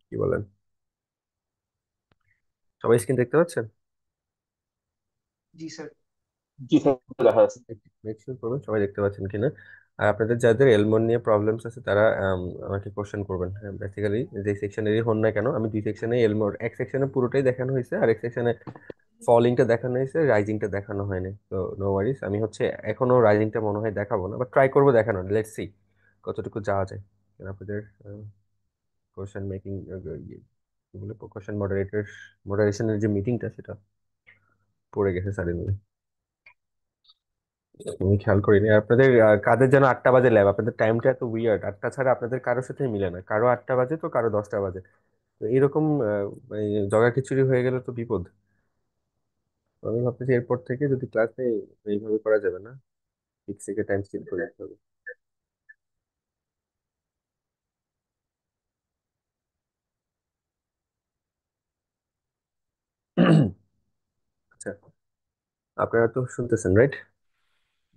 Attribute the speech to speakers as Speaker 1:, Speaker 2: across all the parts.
Speaker 1: কি বলেন? সবাই স্ক্রিন দেখতে পাচ্ছেন?
Speaker 2: জি স্যার। জি স্যার, দেখা যাচ্ছে।
Speaker 1: মেক শিওর করবেন সবাই দেখতে পাচ্ছেন কিনা। আর আপনাদের যাদের এলমোর নিয়ে প্রবলেমস আছে তারা আমাকে কোশ্চেন করবেন। হ্যাঁ, বেসিক্যালি যে সেকশনেরই হন না কেন, আমি দুই সেকশনে এলমোর, এক সেকশনে পুরোটাই দেখানো হয়েছে আর এক সেকশনে ফলিংটা দেখানো হয়েছে, রাইজিংটা দেখানো হয়নি। তো নো ওয়ারিস, আমি হচ্ছে এখনো রাইজিংটা মনে হয় দেখাবো না, বাট ট্রাই করবো দেখানোর। লেটস সি কতটুকু যাওয়া যায়। কারণ আপনাদের কোশ্চেন মেকিং, কি বলে, কোশ্চেন মডারেশনের যে মিটিংটা সেটা পড়ে গেছে সাডেনলি। আমি খেয়াল করিনি। আর আপনাদের কাদের যেন 8টা বাজে ল্যাব, আপনাদের টাইমটা এত উইয়ার্ড। 8টা ছাড়া আপনাদের কারোর সাথে মিলে না, কারো 8টা বাজে তো কারো 10টা বাজে। তো এরকম মানে জগা খিচুড়ি হয়ে গেলে তো বিপদ। আমি ভাবতেছি এরপর থেকে যদি ক্লাসে এইভাবে করা যাবে না, ফিক্স থেকে টাইম স্কিপ করে রাখতে হবে। আচ্ছা, আপনারা তো শুনতেছেন, রাইট?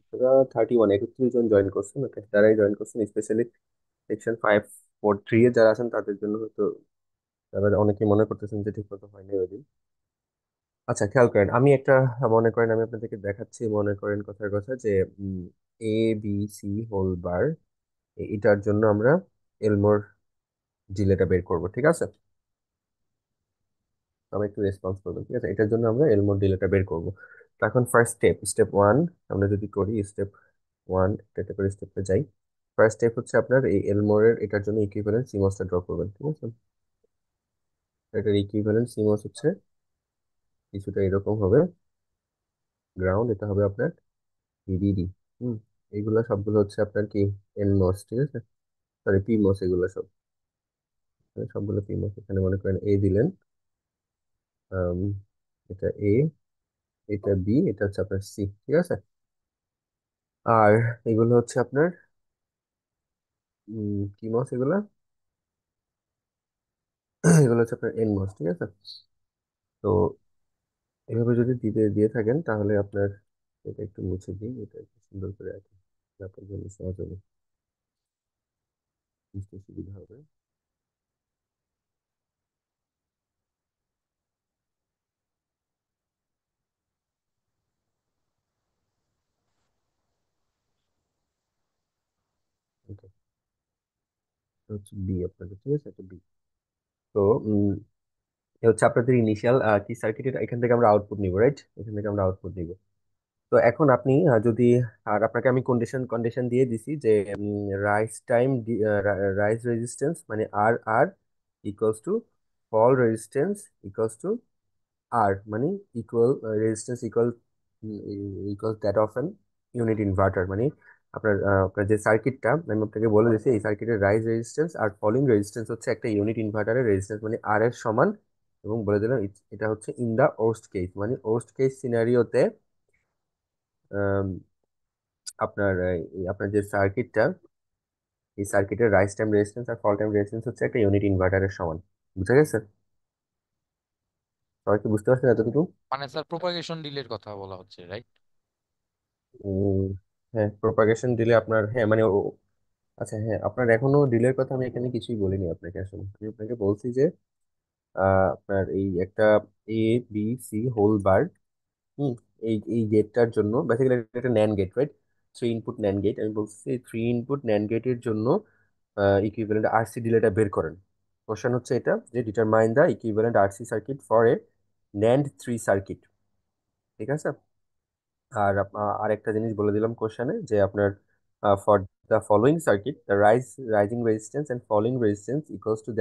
Speaker 1: আপনারা 31, 31 জন জয়েন করছেন। ওকে, যারাই জয়েন করছেন, স্পেশালি সেকশন 543 এ যারা আছেন তাদের জন্য হয়তো তারা অনেকে মনে করতেছেন যে ঠিক মতো হয়নি ওই। আচ্ছা, খেয়াল করেন, আমি একটা, মনে করেন আমি আপনাদেরকে দেখাচ্ছি, মনে করেন কথার কথা যে এ বি সি হোল বার, এটার জন্য আমরা এলমোর ডিলেটা বের করব, ঠিক আছে? আমি একটু রেসপন্স করবো, ঠিক আছে? এটার জন্য আমরা এলমোর ডিলেটা বের করব। তো এখন ফার্স্ট স্টেপ 1 আমরা যদি করি, স্টেপ 1 এটা করে স্টেপে যাই। ফার্স্ট স্টেপ হচ্ছে আপনার এই এলমোরের এটার জন্য ইকুইভ্যালেন্ট সিমসটা ড্র করবেন, ঠিক আছে? এটার ইকুইভ্যালেন্ট সিমস হচ্ছে কিছুটা এরকম হবে। গ্রাউন্ড এটা হবে আপনার ভিডিডি। হুম, এইগুলা সবগুলো হচ্ছে আপনার কি এনমস, ঠিক আছে? সরি, পিমস, এগুলো সব সবগুলো পিমস। এখানে মনে করেন এ দিলেন, আম, এটা এ, এটা বি, এটা হচ্ছে আপনার সি, ঠিক আছে? আর এগুলো হচ্ছে আপনার কি মস এগুলা? এগুলো হচ্ছে আপনার এনমস, ঠিক আছে? তো এভাবে যদি দিয়ে দিয়ে থাকেন তাহলে আপনার, এটা একটু মুছে দিই, এটা একটু সুন্দর করে রাখি, আপনার জন্য সহজ হবে, বুঝতে সুবিধা হবে। ওকে, হচ্ছে বি আপনাদের, ঠিক আছে? এটা বি। তো এ হচ্ছে আপনাদের ইনিশিয়াল কি সার্কিটের, এখান থেকে আমরা আউটপুট নিব, রাইট? এখান থেকে আমরা আউটপুট নিব। তো এখন আপনি যদি, আর আপনাকে আমি কন্ডিশন দিয়ে দিছি যে রাইজ টাইম, রাইজ রেজিস্ট্যান্স মানে R R equals to fall resistance equals to R, মানে equal resistance equal that of an unit inverter. মানে আপনার যে সার্কিটটা আমি আপনাকে বলে দিচ্ছি, এই সার্কিটের রাইজ রেজিস্ট্যান্স আর ফলিং রেজিস্ট্যান্স হচ্ছে একটা ইউনিট ইনভার্টারের রেজিস্ট্যান্স, মানে আর এর সমান। এবং বলে দিলাম এটা হচ্ছে ইন দা ওর্স্ট কেস, মানে ওর্স্ট কেস সিনারিওতে আপনার আপনার যে সার্কিটটা, এই সার্কিটের রাইজ টাইম রেজিস্ট্যান্স আর ফল টাইম রেজিস্ট্যান্স হচ্ছে একটা ইউনিট ইনভার্টারের সমান। বুঝা গেছে? সবাই কি বুঝতে পারছেন এতটুকু?
Speaker 3: মানে স্যার প্রোপাগেশন ডিলের কথা বলা হচ্ছে, রাইট?
Speaker 1: উম, হ্যাঁ, প্রপাগেশন দিলে আপনার, হ্যাঁ মানে আচ্ছা, হ্যাঁ, আপনার এখনো ডিলের কথা আমি এখানে কিছুই বলিনি আপনাকে। আসলে আমি আপনাকে বলছি যে আপনার এই একটা A B C whole bar, hmm, এই গেটটার জন্য বেসিক্যালি একটা NAND gate, right? 3 input NAND gate, আমি বলছি 3 ইনপুট ন্যান্ড গেটের জন্য ইকুইভ্যালেন্ট আরসি ডিলেটা বের করেন। কোশ্চেন হচ্ছে এটা যে determine the equivalent RC circuit for a NAND 3 circuit, ঠিক আছে? আর আরেকটা জিনিস বলে দিলাম কোশ্চেনে যে আপনার for the following circuit the rising resistance and following resistance equal to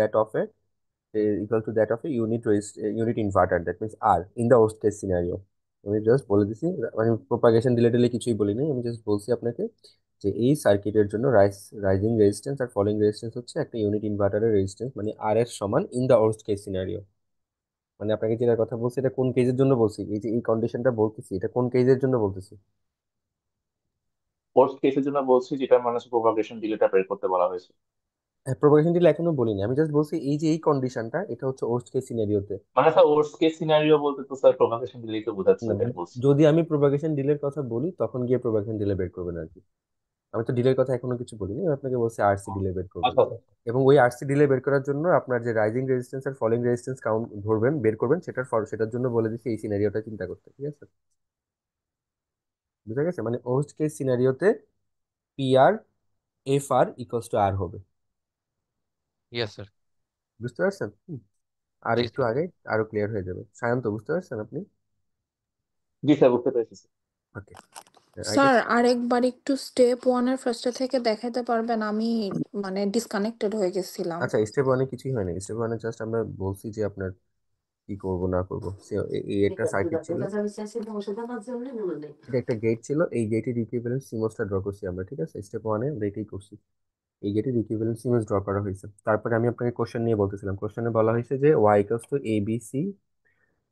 Speaker 1: that of a unit inverter, that means R in the worst case scenario. আমি জাস্ট বলে দিছি, মানে প্রোপাগেশন ডিলে টিলে কিছুই বলিনি, আমি জাস্ট বলছি আপনাকে যে এই সার্কিটের জন্য রাইজিং রেজিস্ট্যান্স আর ফলোইং রেজিস্ট্যান্স হচ্ছে একটা ইউনিট ইনভার্টারের রেজিস্ট্যান্স, মানে আর এর সমান in the worst case scenario. মানে আপনাকে যেটা কথা বলছি এটা কোন কেজের জন্য বলছি, এই যে এই কন্ডিশনটা বলতেছি এটা কোন কেজের জন্য বলতেছি?
Speaker 2: ওর্স্ট কেসের জন্য বলছি, যেটা মানুষ প্রোপাগেশন ডিলেটা বের করতে বলা হয়েছে।
Speaker 1: হ্যাঁ, প্রোপাগেশন ডিলে এখনো বলিনি, আমি জাস্ট বলছি এই যে এই কন্ডিশনটা এটা হচ্ছে ওর্স্ট কেস সিনারিওতে।
Speaker 2: মানে স্যার ওর্স্ট কেস সিনারিও বলতে তো স্যার প্রোপাগেশন ডিলেই তো বোঝাচ্ছে,
Speaker 1: না,
Speaker 2: এটাই বলছি।
Speaker 1: যদি আমি প্রোপাগেশন ডিলের কথা বলি তখন গিয়ে প্রোপাগেশন ডিলে বের করবেন আর কি। আমি তো ডিলের কথা এখনো কিছু বলিনি, আমি আপনাকে বলছি আরসি ডিলে বের করবেন।
Speaker 2: আচ্ছা আচ্ছা।
Speaker 1: এবং ওই আরসি ডিলে বের করার জন্য আপনার যে রাইজিং রেজিস্ট্যান্স আর ফলিং রেজিস্ট্যান্স কাউন্ট ধরবেন, বের করবেন, সেটার জন্য বলে দিচ্ছি এই সিনারিওটা চিন্তা করতে, ঠিক আছে? বুঝা গেছে? মানে ওয়ার্স্ট কেস সিনারিওতে P R F R equals to R হবে।
Speaker 3: Yes sir.
Speaker 1: বুঝতে পারছেন? আর
Speaker 3: জি
Speaker 1: একটু
Speaker 3: স্যার।
Speaker 1: আগে আরো ক্লিয়ার হয়ে যাবে। সায়ন্ত, বুঝতে পারছেন আপনি?
Speaker 2: জি স্যার, বুঝতে পেরেছি sir.
Speaker 1: Okay, I guess.
Speaker 4: Sir আরেকবার একটু স্টেপ ওয়ানের ফার্স্টে থেকে দেখাতে পারবেন? আমি মানে ডিসকানেক্টেড হয়ে গেছিলাম।
Speaker 1: আচ্ছা, স্টেপ ওয়ানে কিছুই হয়নি। স্টেপ ওয়ানে জাস্ট আমরা বলছি যে আপনার কি করব না করব। এই একটা সার্কিট ছিল, এটা একটা গেট ছিল, এই গেটের ইকুইভ্যালেন্ট সিমসটা ড্র করছি আমরা, ঠিক আছে? স্টেপ ওয়ানে আমরা এটাই করছি, এই গেটের ইকুইভ্যালেন্ট সিমস ড্র করা হয়েছে। তারপরে আমি আপনাকে কোশ্চেন নিয়ে বলতেছিলাম, কোশ্চেনে বলা হয়েছে যে Y equals to A B C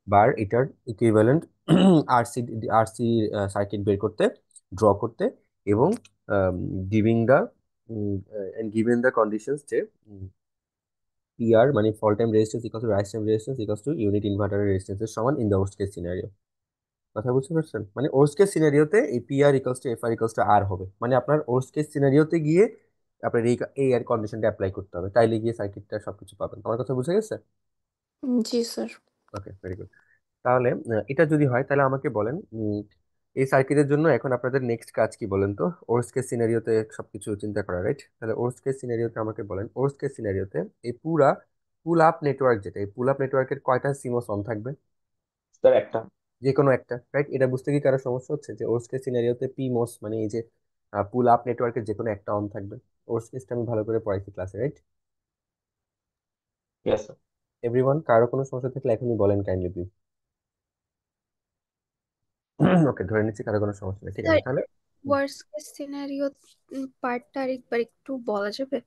Speaker 1: bar এটার ইকুইভ্যালেন্ট আরসি আরসি সার্কিট বের করতে, ড্র করতে, এবং giving the given the conditions যে পিআর মানে fall time resistance equal to rise time resistance equal to unit ইনভার্টারের রেজিস্ট্যান্সের সমান in the worst case scenario. কথা বুঝতে পারছেন? মানে ওর্স্ট কেস সিনারিওতে এই PR equals to FR equals to R হবে, মানে আপনার ওর্স্ট কেস সিনারিওতে গিয়ে আপনার এই আর কন্ডিশনটা অ্যাপ্লাই করতে হবে, তাইলে গিয়ে সার্কিটটা সবকিছু পাবেন। আমার কথা বুঝে গেছে?
Speaker 4: জি স্যার।
Speaker 1: ওকে, ভেরি গুড। তাহলে এটা যদি হয় তাহলে আমাকে বলেন, এই সার্কিটের জন্য এখন আপনাদের নেক্সট কাজ কি বলেন তো? ওর্স্ট কেস সিনারিওতে সবকিছু চিন্তা করা, রাইট? তাহলে ওর্স্ট কেস সিনারিওতে আমাকে বলেন, ওর্স্ট কেস সিনারিওতে এই পুরা পুল আপ নেটওয়ার্ক, যেটা এই পুল আপ নেটওয়ার্কের কয়টা সিমোস অন থাকবে?
Speaker 2: স্যার একটা।
Speaker 1: যে কোনো একটা, রাইট? এটা বুঝতে কি কারো সমস্যা হচ্ছে যে ওর্স্ট কেস সিনারিওতে পি মোস মানে এই যে পুল আপ নেটওয়ার্কের যে কোনো একটা অন থাকবে? ওর্স্ট কেসটা আমি ভালো করে পড়াইছি ক্লাসে, রাইট?
Speaker 2: Yes sir.
Speaker 1: এভরিওয়ান, কারো কোনো সমস্যা থাকলে এখনই বলেন কাইন্ডলি প্লিজ। ওকে, ধরে নিচ্ছি কারো কোনো সমস্যা নেই, ঠিক আছে
Speaker 5: স্যার,
Speaker 1: তাহলে।
Speaker 5: ওয়ার্স্ট কেস সিনারিও পার্টটা আরেকবার একটু বলা যাবে?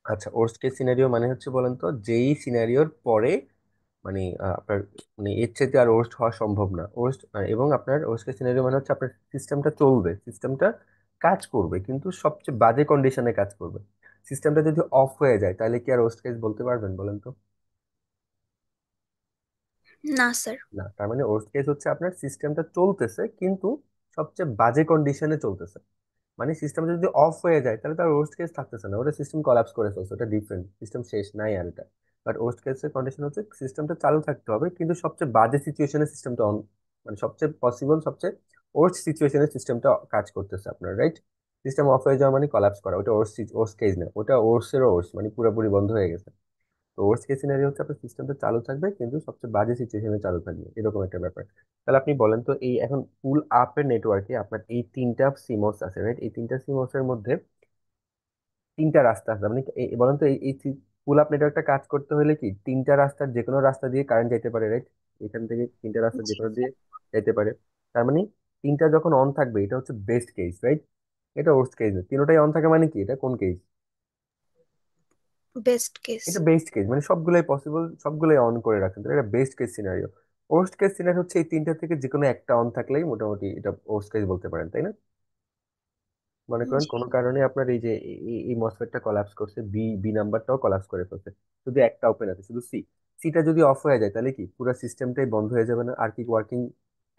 Speaker 1: আচ্ছা, ওর্স্ট কেস সিনারিও মানে হচ্ছে বলেন তো, যেই সিনারিওর পরে মানে আপনার মানে এর চাইতে আর ওর্স্ট হওয়া সম্ভব না। ওর্স্ট এবং আপনার ওর্স্ট কেস সিনারিও মানে হচ্ছে আপনার সিস্টেমটা চলবে, সিস্টেমটা কাজ করবে, কিন্তু সবচেয়ে বাজে কন্ডিশনে কাজ করবে। সিস্টেমটা যদি অফ হয়ে যায় তাহলে কি আর ওর্স্ট কেস বলতে পারবেন বলেন তো?
Speaker 5: না স্যার।
Speaker 1: না, তার মানে ওর্স্ট কেস হচ্ছে আপনার সিস্টেমটা চলতেছে কিন্তু সবচেয়ে বাজে কন্ডিশনে চলতেছে। মানে সিস্টেম যদি অফ হয়ে যায় তাহলে তার ওর্স্ট কেস থাকতেছে না, ওটা সিস্টেম কলাপস করে ফেলছে, ওটা ডিফারেন্ট, সিস্টেম শেষ নাই আর এটা। বাট ওর্স্ট কেসের কন্ডিশন হচ্ছে সিস্টেমটা চালু থাকতে হবে কিন্তু সবচেয়ে বাজে সিচুয়েশনে সিস্টেমটা অন, মানে সবচেয়ে পসিবল সবচেয়ে ওর্স্ট সিচুয়েশনে সিস্টেমটা কাজ করতেছে আপনার, রাইট? সিস্টেম অফ হয়ে যাওয়া মানে কলাপস করা, ওটা ওর্স্ট ওর্স্ট কেস না, ওটা ওর্সেরও ওর্স, মানে পুরোপুরি বন্ধ হয়ে গেছে। তো ওর্স্ট কেস সিনারি হচ্ছে আপনার সিস্টেমটা চালু থাকবে কিন্তু সবচেয়ে বাজে সিচুয়েশনে চালু থাকবে, এরকম একটা ব্যাপার। তাহলে আপনি বলেন তো, এই এখন পুল আপের নেটওয়ার্কে আপনার এই তিনটা সিমোস আছে, রাইট? এই তিনটা সিমোসের মধ্যে তিনটা রাস্তা আছে, আপনি বলেন তো এই পুল আপ নেটওয়ার্কটা কাজ করতে হলে কি তিনটা রাস্তার যে কোনো রাস্তা দিয়ে কারেন্ট যাইতে পারে, রাইট? এখান থেকে তিনটা রাস্তা যে
Speaker 5: জি
Speaker 1: কোনো দিয়ে
Speaker 5: স্যার।
Speaker 1: যাইতে পারে। তার মানে তিনটা যখন অন থাকবে এটা হচ্ছে বেস্ট কেস, রাইট? এটা ওর্স্ট কেস না, তিনটাই অন থাকে মানে কি, এটা কোন কেস?
Speaker 5: Best case.
Speaker 1: এটা বেস্ট কেস, মানে সবগুলাই পসিবল, সবগুলাই অন করে রাখেন, তাহলে এটা best case scenario. Worst case scenario হচ্ছে এই তিনটা থেকে যে কোনো একটা অন থাকলেই মোটামুটি এটা ওর্স্ট কেস বলতে পারেন, তাই না? মনে করেন
Speaker 5: জি।
Speaker 1: কোনো কারণে আপনার এই যে এই মসফেটটা কলাপস করছে, বি বি নাম্বারটাও কলাপস করে ফেলছে, শুধু একটা ওপেন আছে, শুধু সি, সিটা যদি অফ হয়ে যায় তাহলে কি পুরো সিস্টেমটাই বন্ধ হয়ে যাবে না? আর কি ওয়ার্কিং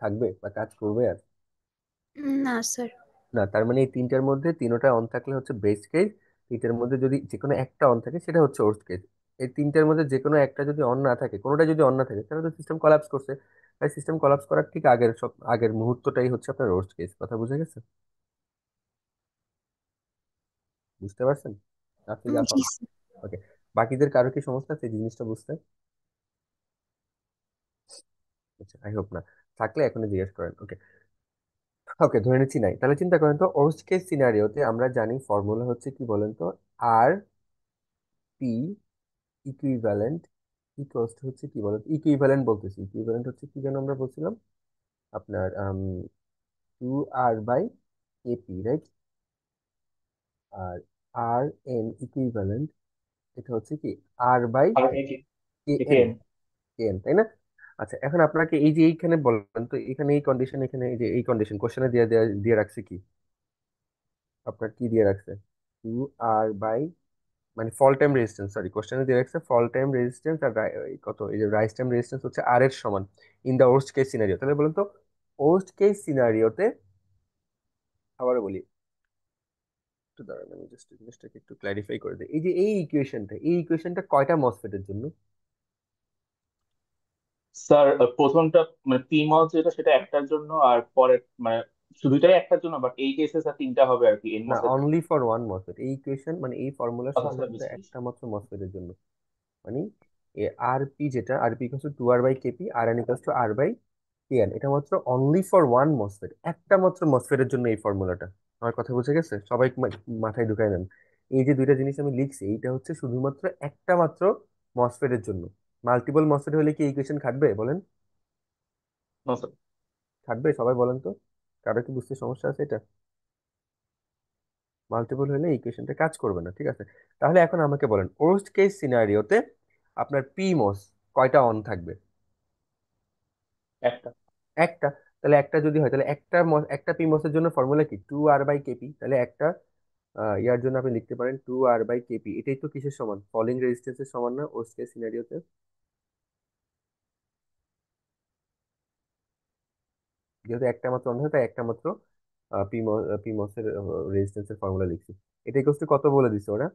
Speaker 1: থাকবে বা কাজ করবে আর?
Speaker 5: না স্যার।
Speaker 1: না, তার মানে এই তিনটার মধ্যে তিনোটা অন থাকলে হচ্ছে বেস্ট কেস, তিনটার মধ্যে যদি যে কোনো একটা অন থাকে সেটা হচ্ছে ওর্স্ট কেস। এই তিনটার মধ্যে যে কোনো একটা যদি অন না থাকে, কোনোটা যদি অন না থাকে, তাহলে তো সিস্টেম কলাপস করছে। তাই সিস্টেম কলাপস করার ঠিক আগের সব আগের মুহূর্তটাই হচ্ছে আপনার ওর্স্ট কেস। কথা বুঝে গেছে? বুঝতে পারছেন? আপনি যা
Speaker 5: জি
Speaker 1: পাবেন।
Speaker 5: স্যার।
Speaker 1: ওকে, বাকিদের কারো কি সমস্যা আছে এই জিনিসটা বুঝতে? আচ্ছা, আই হোপ না, থাকলে এখনই জিজ্ঞেস করেন। ওকে, ওকে, ধরে নিচ্ছি নাই, তাহলে চিন্তা করেন তো ওর্স্ট কেস সিনারিওতে আমরা জানি ফর্মুলা হচ্ছে কি বলেন তো, আর পি ইকুইভ্যালেন্ট ইকুয়ালস টু হচ্ছে কি বলেন, ইকুইভ্যালেন্ট বলতেছি, ইকুইভ্যালেন্ট হচ্ছে কি যেন আমরা বলছিলাম আপনার 2R বাই এপি, রাইট? আর আর এন ইকুইভ্যালেন্ট, এটা হচ্ছে কি আর বাই
Speaker 2: আর এই যে
Speaker 1: কে এন,
Speaker 2: একেএন।
Speaker 1: কে এন, তাই না? আচ্ছা, এখন আপনাকে এই যে এইখানে বলেন তো, এখানে এই কন্ডিশন, এখানে এই যে এই কন্ডিশন কোশ্চেনে দিয়ে দিয়ে দিয়ে রাখছে কি, আপনার কি দিয়ে রাখছে? 2R বাই মানে ফল টাইম রেজিস্ট্যান্স, সরি, কোশ্চেনে দিয়ে রাখছে ফল টাইম রেজিস্ট্যান্স আর কত, এই যে রাইজ টাইম রেজিস্ট্যান্স হচ্ছে আর এর সমান in the worst case scenario. তাহলে বলুন তো ওর্স্ট কেস সিনারিওতে, আবারও বলি, একটু দাঁড়ান, আমি জাস্ট জিনিসটাকে একটু ক্ল্যারিফাই করে দিই। এই যে এই ইকুয়েশনটা কয়টা মসফেটের জন্য?
Speaker 2: স্যার প্রথমটা মানে পি মল যেটা সেটা একটার জন্য, আর পরের মানে শুধুটাই একটার জন্য, বাট এই কেসে স্যার তিনটা হবে আর কি এন
Speaker 1: না,
Speaker 2: মসের জন্য।
Speaker 1: Only for one MOSFET. এই ইকুয়েশন মানে এই ফর্মুলা
Speaker 2: আচ্ছা স্যার,
Speaker 1: শুধুমাত্র
Speaker 2: বুঝতে পেরেছি।
Speaker 1: একটা মাত্র মসফেটের জন্য। মানে আর পি, যেটা R P equals to 2R/Kp, R N equals to R/Kn, এটা মাত্র অনলি ফর ওয়ান মসফেট, একটা মাত্র মসফেটের জন্য এই ফর্মুলাটা। আমার কথা বুঝে গেছে? সবাই মাথায় ঢুকাই নেন। এই যে দুইটা জিনিস আমি লিখছি, এইটা হচ্ছে শুধুমাত্র একটা মাত্র মসফেটের জন্য। মাল্টিপল মসফেট হলে কি ইকুয়েশন খাটবে বলেন?
Speaker 2: No sir.
Speaker 1: খাটবে? সবাই বলেন তো, কারো কি বুঝতে সমস্যা আছে এটা? মাল্টিপল হলে ইকুয়েশনটা কাজ করবে না, ঠিক আছে? তাহলে এখন আমাকে বলেন, ওর্স্ট কেস সিনারিওতে আপনার পি মস কয়টা অন থাকবে?
Speaker 2: একটা।
Speaker 1: একটা। তাহলে একটা যদি হয়, তাহলে একটা পি মসের জন্য ফর্মুলা কি? 2R/Kp। তাহলে একটা ইয়ার জন্য আপনি লিখতে পারেন 2R/Kp। এটাই তো কিসের সমান? ফলিং রেজিস্ট্যান্সের সমান না ওর্স্ট কেস সিনারিওতে? যেহেতু একটা মাত্র অন হয়, তাই একটা মাত্র পিমসের রেজিস্ট্যান্সের ফর্মুলা লিখছি। এটা ইকুয়ালস টু কত বলে দিছে ওরা?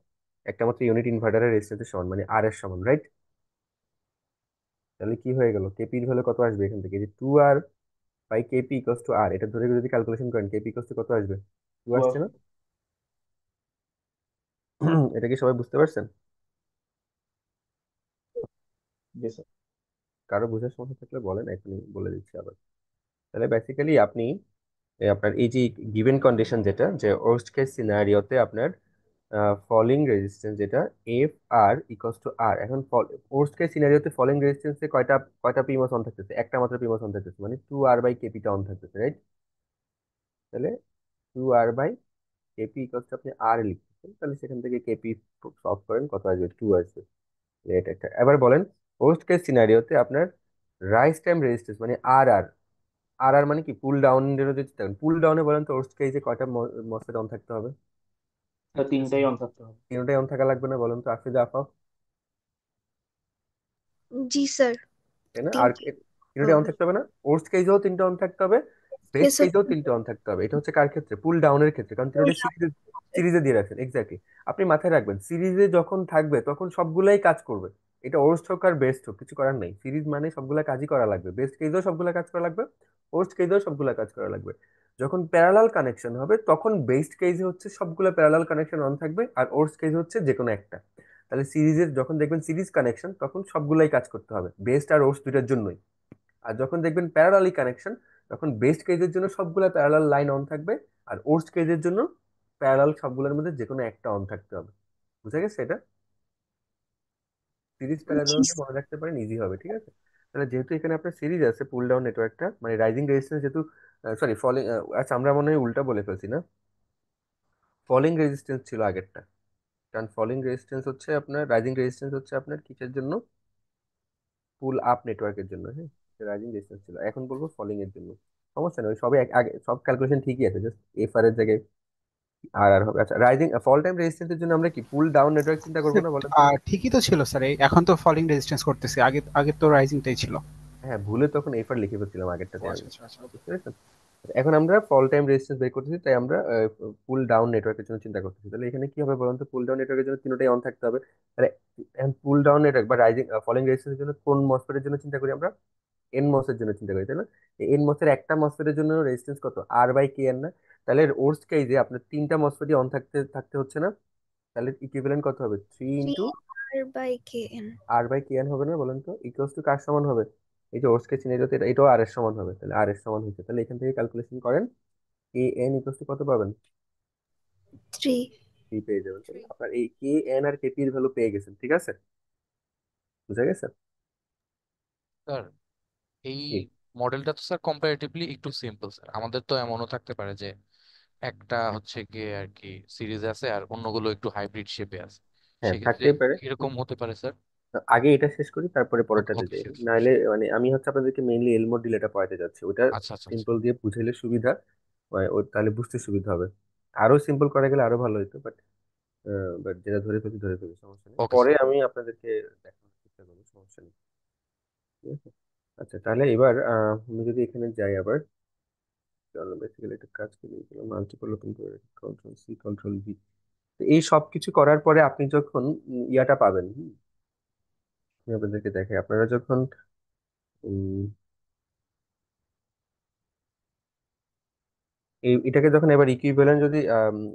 Speaker 1: একটা মাত্র ইউনিট ইনভার্টারের রেজিস্ট্যান্সের সমান, মানে আর এর সমান, রাইট? তাহলে কি হয়ে গেল? কেপির হলে কত আসবে এখান থেকে? যে 2R/Kp ইকুয়ালস টু আর, এটা ধরে যদি ক্যালকুলেশন করেন, কেপি ইকুয়ালস টু কত আসবে? 2
Speaker 2: টু
Speaker 1: আসছে না?
Speaker 2: আসবে।
Speaker 1: এটা কি সবাই বুঝতে পারছেন?
Speaker 2: জি স্যার।
Speaker 1: কারো বোঝার সমস্যা থাকলে বলেন, এখনই বলে দিচ্ছি আবার। তাহলে বেসিক্যালি আপনি আপনার এই যে গিভেন কন্ডিশন, যেটা যে ওর্স্ট কেস সিনারিওতে আপনার ফলিং রেজিস্ট্যান্স, যেটা F R equals to R. এখন ওর্স্ট কেস সিনারিওতে ফলিং রেজিস্ট্যান্সে কয়টা কয়টা পিমস অন থাকতেছে? একটা মাত্র পিমস অন থাকতেছে, মানে 2R/Kp অন থাকতেছে, রাইট? তাহলে 2R/Kp ইকুয়ালস টু আপনি আর লিখতেছেন, তাহলে সেখান থেকে কেপি সলভ করেন, কত আসবে? 2 আসবে। এটা একটা। এবার বলেন, ওর্স্ট কেস সিনারিওতে আপনার রাইজ টাইম রেজিস্ট্যান্স মানে আর আর মানে কি? পুল ডাউন এর যদি চিন্তা করেন, পুল ডাউনে বলেন তো ওর্স্ট কেসে কয়টা মসফেট অন থাকতে হবে?
Speaker 2: স্যার তিনটাই অন থাকতে হবে।
Speaker 1: তিনটাই অন থাকা লাগবে না? বলেন তো আফিজা আফা,
Speaker 5: জি স্যার,
Speaker 1: তাই না? আর
Speaker 5: তিনটে
Speaker 1: তিনটাই অন
Speaker 5: হবে।
Speaker 1: থাকতে হবে না? ওর্স্ট কেসেও তিনটা অন থাকতে হবে, বেস্ট
Speaker 5: ইয়েস স্যার।
Speaker 1: কেসেও তিনটা অন থাকতে হবে। এটা হচ্ছে কার ক্ষেত্রে? পুল ডাউনের ক্ষেত্রে, কারণ তিনটা সিরিজে সিরিজে দিয়ে রাখেন, এক্স্যাক্টলি। আপনি মাথায় রাখবেন, সিরিজে যখন থাকবে তখন সবগুলাই কাজ করবে। এটা ওর্স্ট হোক আর বেস্ট হোক, কিছু করার নেই। সিরিজ মানে সবগুলা কাজই করা লাগবে, বেস্ট কেসেও সবগুলা কাজ করা লাগবে, ওর্স্ট কেসেও সবগুলা কাজ করা লাগবে। যখন প্যারালাল কানেকশন হবে, তখন বেস্ট কেসে হচ্ছে সবগুলা প্যারালাল কানেকশন অন থাকবে, আর ওর্স্ট কেসে হচ্ছে যে কোনো একটা। তাহলে সিরিজের যখন দেখবেন সিরিজ কানেকশন, তখন সবগুলাই কাজ করতে হবে, বেস্ট আর ওর্স্ট দুইটার জন্যই। আর যখন দেখবেন প্যারালালি কানেকশন, তখন বেস্ট কেজের জন্য সবগুলা প্যারালাল লাইন অন থাকবে, আর ওর্স্ট কেজের জন্য প্যারালাল সবগুলোর মধ্যে যে কোনো একটা অন থাকতে হবে। বুঝা গেছে এটা? সিরিজ
Speaker 5: জি
Speaker 1: প্যারালাল
Speaker 5: স্যার।
Speaker 1: মনে রাখতে পারেন, ইজি হবে, ঠিক আছে? তাহলে যেহেতু এখানে আপনার সিরিজ আছে, পুল ডাউন নেটওয়ার্কটা মানে রাইজিং রেজিস্ট্যান্স যেহেতু, সরি ফলিং, আচ্ছা আমরা মনে হয় উল্টা বলে ফেলছি না? ফলিং রেজিস্ট্যান্স ছিল আগেরটা। কারণ ফলিং রেজিস্ট্যান্স হচ্ছে আপনার, রাইজিং রেজিস্ট্যান্স হচ্ছে আপনার কিসের জন্য? পুল আপ নেটওয়ার্কের জন্য, হ্যাঁ। রাইজিং রেজিস্ট্যান্স ছিল, এখন বলবো ফলিং এর জন্য। সমস্যা নেই, ওই সবই আগে সব ক্যালকুলেশন ঠিকই আছে, জাস্ট এফ আর এর জায়গায় আর আর হবে। আচ্ছা, রাইজিং ফল টাইম রেজিস্ট্যান্সের জন্য আমরা কি পুল ডাউন নেটওয়ার্ক চিন্তা করবো না বলেন তো?
Speaker 6: ঠিকই তো ছিল স্যার, এখন তো ফলিং রেজিস্ট্যান্স করতেছে, আগে আগে তো রাইজিংটাই ছিল।
Speaker 1: হ্যাঁ, ভুলে তখন এফ আর লিখে ফেলছিলাম
Speaker 6: ও
Speaker 1: আগেরটাতে
Speaker 6: আচ্ছা
Speaker 1: আমি।
Speaker 6: আচ্ছা আচ্ছা।
Speaker 1: বুঝতে পেরেছেন? এখন আমরা ফল টাইম রেজিস্ট্যান্স বের করতেছি, তাই আমরা পুল ডাউন নেটওয়ার্কের জন্য চিন্তা করতেছি। তাহলে এখানে কি হবে বলুন তো? পুল ডাউন নেটওয়ার্কের জন্য তিনটাই অন থাকতে হবে। তাহলে পুল ডাউন নেটওয়ার্ক বা রাইজিং ফলিং রেজিস্ট্যান্সের জন্য কোন মসফেটের জন্য চিন্তা করি আমরা? এন মসের জন্য চিন্তা করি, তাই না? এন মসের একটা মসফেটের জন্য রেজিস্ট্যান্স কত? R/Kn না? তাহলে ওর্স্ট কেসে আপনার তিনটা মসফেটই অন থাকতে থাকতে হচ্ছে না? তাহলে ইকুইভ্যালেন্ট কত হবে? Three
Speaker 5: three
Speaker 1: into
Speaker 5: R/Kn।
Speaker 1: R/Kn হবে না বলেন তো? ইকুয়ালস টু কার সমান হবে? এই যে ওর্স্ট কেস সিনারিওতে এটাও আর এর সমান হবে, তাহলে আর এর সমান হচ্ছে। তাহলে এখান থেকে ক্যালকুলেশন করেন, Kn ইকুয়ালস টু কত পাবেন?
Speaker 5: থ্রি।
Speaker 1: 3 পেয়ে যাবেন। তাহলে আপনার এই Kn আর Kp এর ভ্যালু পেয়ে গেছেন, ঠিক আছে? বুঝা গেছে?
Speaker 3: স্যার এই
Speaker 1: কি?
Speaker 3: মডেলটা তো স্যার কম্পারেটিভলি একটু সিম্পল স্যার। আমাদের তো এমনও থাকতে পারে যে একটা হচ্ছে গিয়ে আর কি সিরিজ আছে আর অন্যগুলো একটু হাইব্রিড শেপে আছে।
Speaker 1: হ্যাঁ,
Speaker 3: সেক্ষেত্রে
Speaker 1: থাকতেই পারে।
Speaker 3: এরকম হতে পারে স্যার।
Speaker 1: আগে এটা শেষ করি, তারপরে
Speaker 3: ওকে
Speaker 1: পরেরটাতে
Speaker 3: ওকে,
Speaker 1: যাই।
Speaker 3: শিওর
Speaker 1: নাহলে
Speaker 3: শিওর।
Speaker 1: মানে আমি হচ্ছে আপনাদেরকে মেইনলি এলমো ডিলেটা পড়াতে যাচ্ছি, ওটা
Speaker 3: আচ্ছা আচ্ছা আচ্ছা।
Speaker 1: সিম্পল দিয়ে বুঝাইলে সুবিধা, মানে ও তাহলে বুঝতে সুবিধা হবে। আরো সিম্পল করা গেলে আরো ভালো হতো, বাট যেটা ধরে ফেলছি ধরে ফেলছি, সমস্যা নেই।
Speaker 3: ওকে
Speaker 1: পরে
Speaker 3: স্যার।
Speaker 1: আমি আপনাদেরকে দেখানোর চেষ্টা করবো, সমস্যা নেই, ঠিক আছে? আচ্ছা, তাহলে এবার আমি যদি এখানে যাই আবার, চলো বেসিক্যালি একটা কাজ করে মাল্টিপল ওপেন করে কন্ট্রোল সি কন্ট্রোল ভি। তো এই সব কিছু করার পরে আপনি যখন ইয়াটা পাবেন, আমি আপনাদেরকে দেখাই, আপনারা যখন উম, এটাকে যখন এবার ইকুইভ্যালেন্ট যদি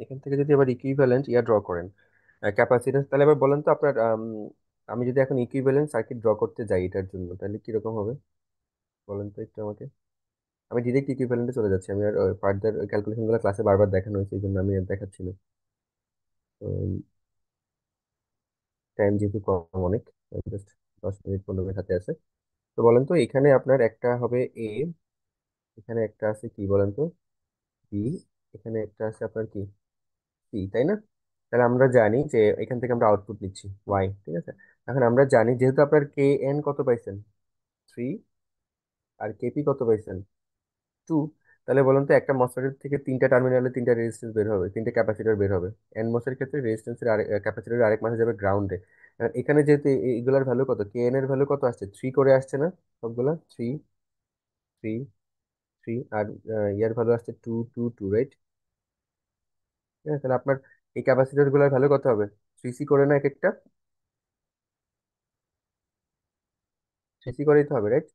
Speaker 1: এখান থেকে যদি এবার ইকুইভ্যালেন্ট ইয়া ড্র করেন ক্যাপাসিট্যান্স, তাহলে এবার বলেন তো আপনার আমি যদি এখন ইকুইভ্যালেন্ট সার্কিট ড্র করতে যাই এটার জন্য, তাহলে কিরকম হবে বলেন তো একটু আমাকে। আমি ডিরেক্ট ইকুইভ্যালেন্টে চলে যাচ্ছি, আমি আর ফার্দার ক্যালকুলেশন গুলো ক্লাসে বারবার দেখানো হয়েছে, এই জন্য আমি আর দেখাচ্ছি না। টাইম যেহেতু কম অনেক, জাস্ট 10 মিনিট 15 মিনিট হাতে আছে। তো বলেন তো এখানে আপনার একটা হবে এ, এখানে একটা আছে কি বলেন তো বি, এখানে একটা আছে আপনার কি সি, তাই না? তাহলে আমরা জানি যে এখান থেকে আমরা আউটপুট নিচ্ছি ওয়াই, ঠিক আছে। এখন আমরা জানি যেহেতু আপনার কে এন কত পাইছেন 3, আর কেপি কত পাইছেন 2, তাহলে বলুন তো একটা মসফেটের থেকে তিনটা টার্মিনালে তিনটা রেজিস্ট্যান্স বের হবে, তিনটা ক্যাপাসিটর বের হবে। এন মসের ক্ষেত্রে রেজিস্ট্যান্সের আরেক ক্যাপাসিটরের আরেক মাসে যাবে গ্রাউন্ডে। এখানে যেহেতু এগুলার ভ্যালু কত, কে এন এর ভ্যালু কত আসছে 3 করে আসছে না, সবগুলা 3 3 3, আর ইয়ার ভ্যালু আসছে 2 2 2, রাইট? ঠিক আছে, তাহলে আপনার এই ক্যাপাসিটর গুলার ভ্যালু কত হবে 3C করে না এক একটা, 3C করেই তো হবে, রাইট?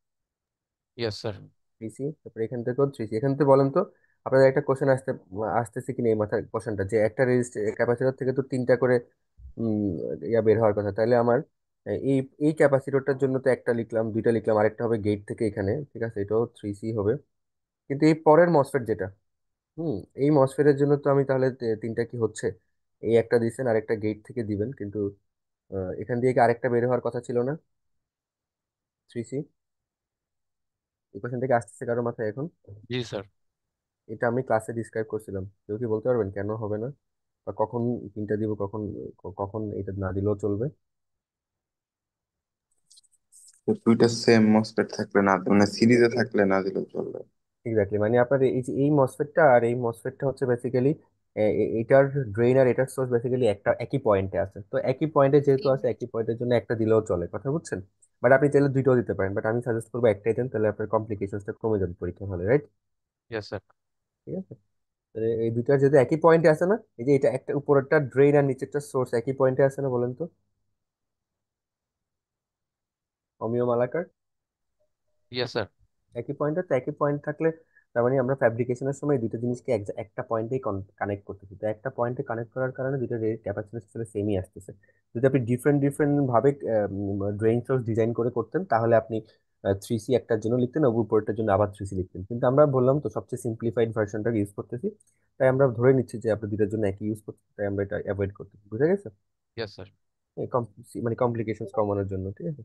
Speaker 3: Yes sir.
Speaker 1: 3C, তারপরে এখান থেকেও 3C। এখান থেকে বলেন তো আপনাদের একটা কোশ্চেন আসতেছে কি না এই মাথায় কোশ্চেনটা, যে একটা রেজিস্টার ক্যাপাসিটর থেকে তো তিনটা করে উম, ইয়া বের হওয়ার কথা, তাহলে আমার এই এই ক্যাপাসিটরটার জন্য তো একটা লিখলাম, দুইটা লিখলাম, আরেকটা হবে গেট থেকে এখানে, ঠিক আছে, এটাও 3C হবে। কিন্তু এই পরের মসফেট যেটা, হুম, এই মসফেটের জন্য তো আমি তাহলে তিনটা কি হচ্ছে, এই একটা দিচ্ছেন আরেকটা গেট থেকে দিবেন, কিন্তু এখান দিয়ে কি আরেকটা বের হওয়ার কথা ছিল না 3C? এই কোশ্চেন থেকে আসতেছে কারো মাথায় এখন?
Speaker 3: জি স্যার।
Speaker 1: এটা আমি ক্লাসে ডিসক্রাইব করছিলাম, কেউ কি বলতে পারবেন কেন হবে না, বা কখন তিনটা দিব, কখন কখন এটা না দিলেও চলবে?
Speaker 7: তো দুইটা সেম মসফেট থাকলে না, মানে সিরিজে থাকলে না দিলেও চলবে।
Speaker 1: এক্স্যাক্টলি, মানে আপনার এই যে এই মসফেটটা আর এই মসফেটটা হচ্ছে বেসিক্যালি এটার ড্রেন আর এটার সোর্স বেসিক্যালি একটা একই পয়েন্টে আছে, তো একই পয়েন্টে যেহেতু আছে একই পয়েন্টের জন্য একটা দিলেও চলে, কথা বুঝছেন? বাট আপনি চাইলে দুইটাও দিতে পারেন, বাট আমি সাজেস্ট করবো একটাই দেন, তাহলে আপনার কমপ্লিকেশনসটা কমে যাবে পরীক্ষা হলে, রাইট?
Speaker 3: Yes sir.
Speaker 1: ঠিক আছে, তাহলে এই দুইটা যেহেতু একই পয়েন্টে আছে না, এই যে এটা একটা উপরেরটা ড্রেন আর নিচেরটা সোর্স একই পয়েন্টে আছে না, বলেন তো অমিয় মালাকার?
Speaker 3: Yes sir.
Speaker 1: একই পয়েন্টে, তো একই পয়েন্ট থাকলে তার মানে আমরা ফ্যাব্রিকেশনের সময় দুটো জিনিসকে একটা পয়েন্টেই কানেক্ট করতেছি, তো একটা পয়েন্টে কানেক্ট করার কারণে দুটো ক্যাপাসিটেন্স আসলে সেমই আসতেছে। যদি আপনি ডিফারেন্ট ডিফারেন্ট ভাবে ড্রেইন সোর্স ডিজাইন করে করতেন, তাহলে আপনি 3C একটার জন্য লিখতেন, উপরটার জন্য আবার 3C লিখতেন, কিন্তু আমরা বললাম তো সবচেয়ে সিম্পলিফাইড ভার্সনটা ইউজ করতেছি, তাই আমরা ধরে নিচ্ছি যে আপনি দুটোর জন্য একই ইউজ করতেছি, তাই আমরা এটা অ্যাভয়েড করতেছি, বুঝা গেছে?
Speaker 3: Yes sir.
Speaker 1: মানে কমপ্লিকেশন কমানোর জন্য, ঠিক আছে।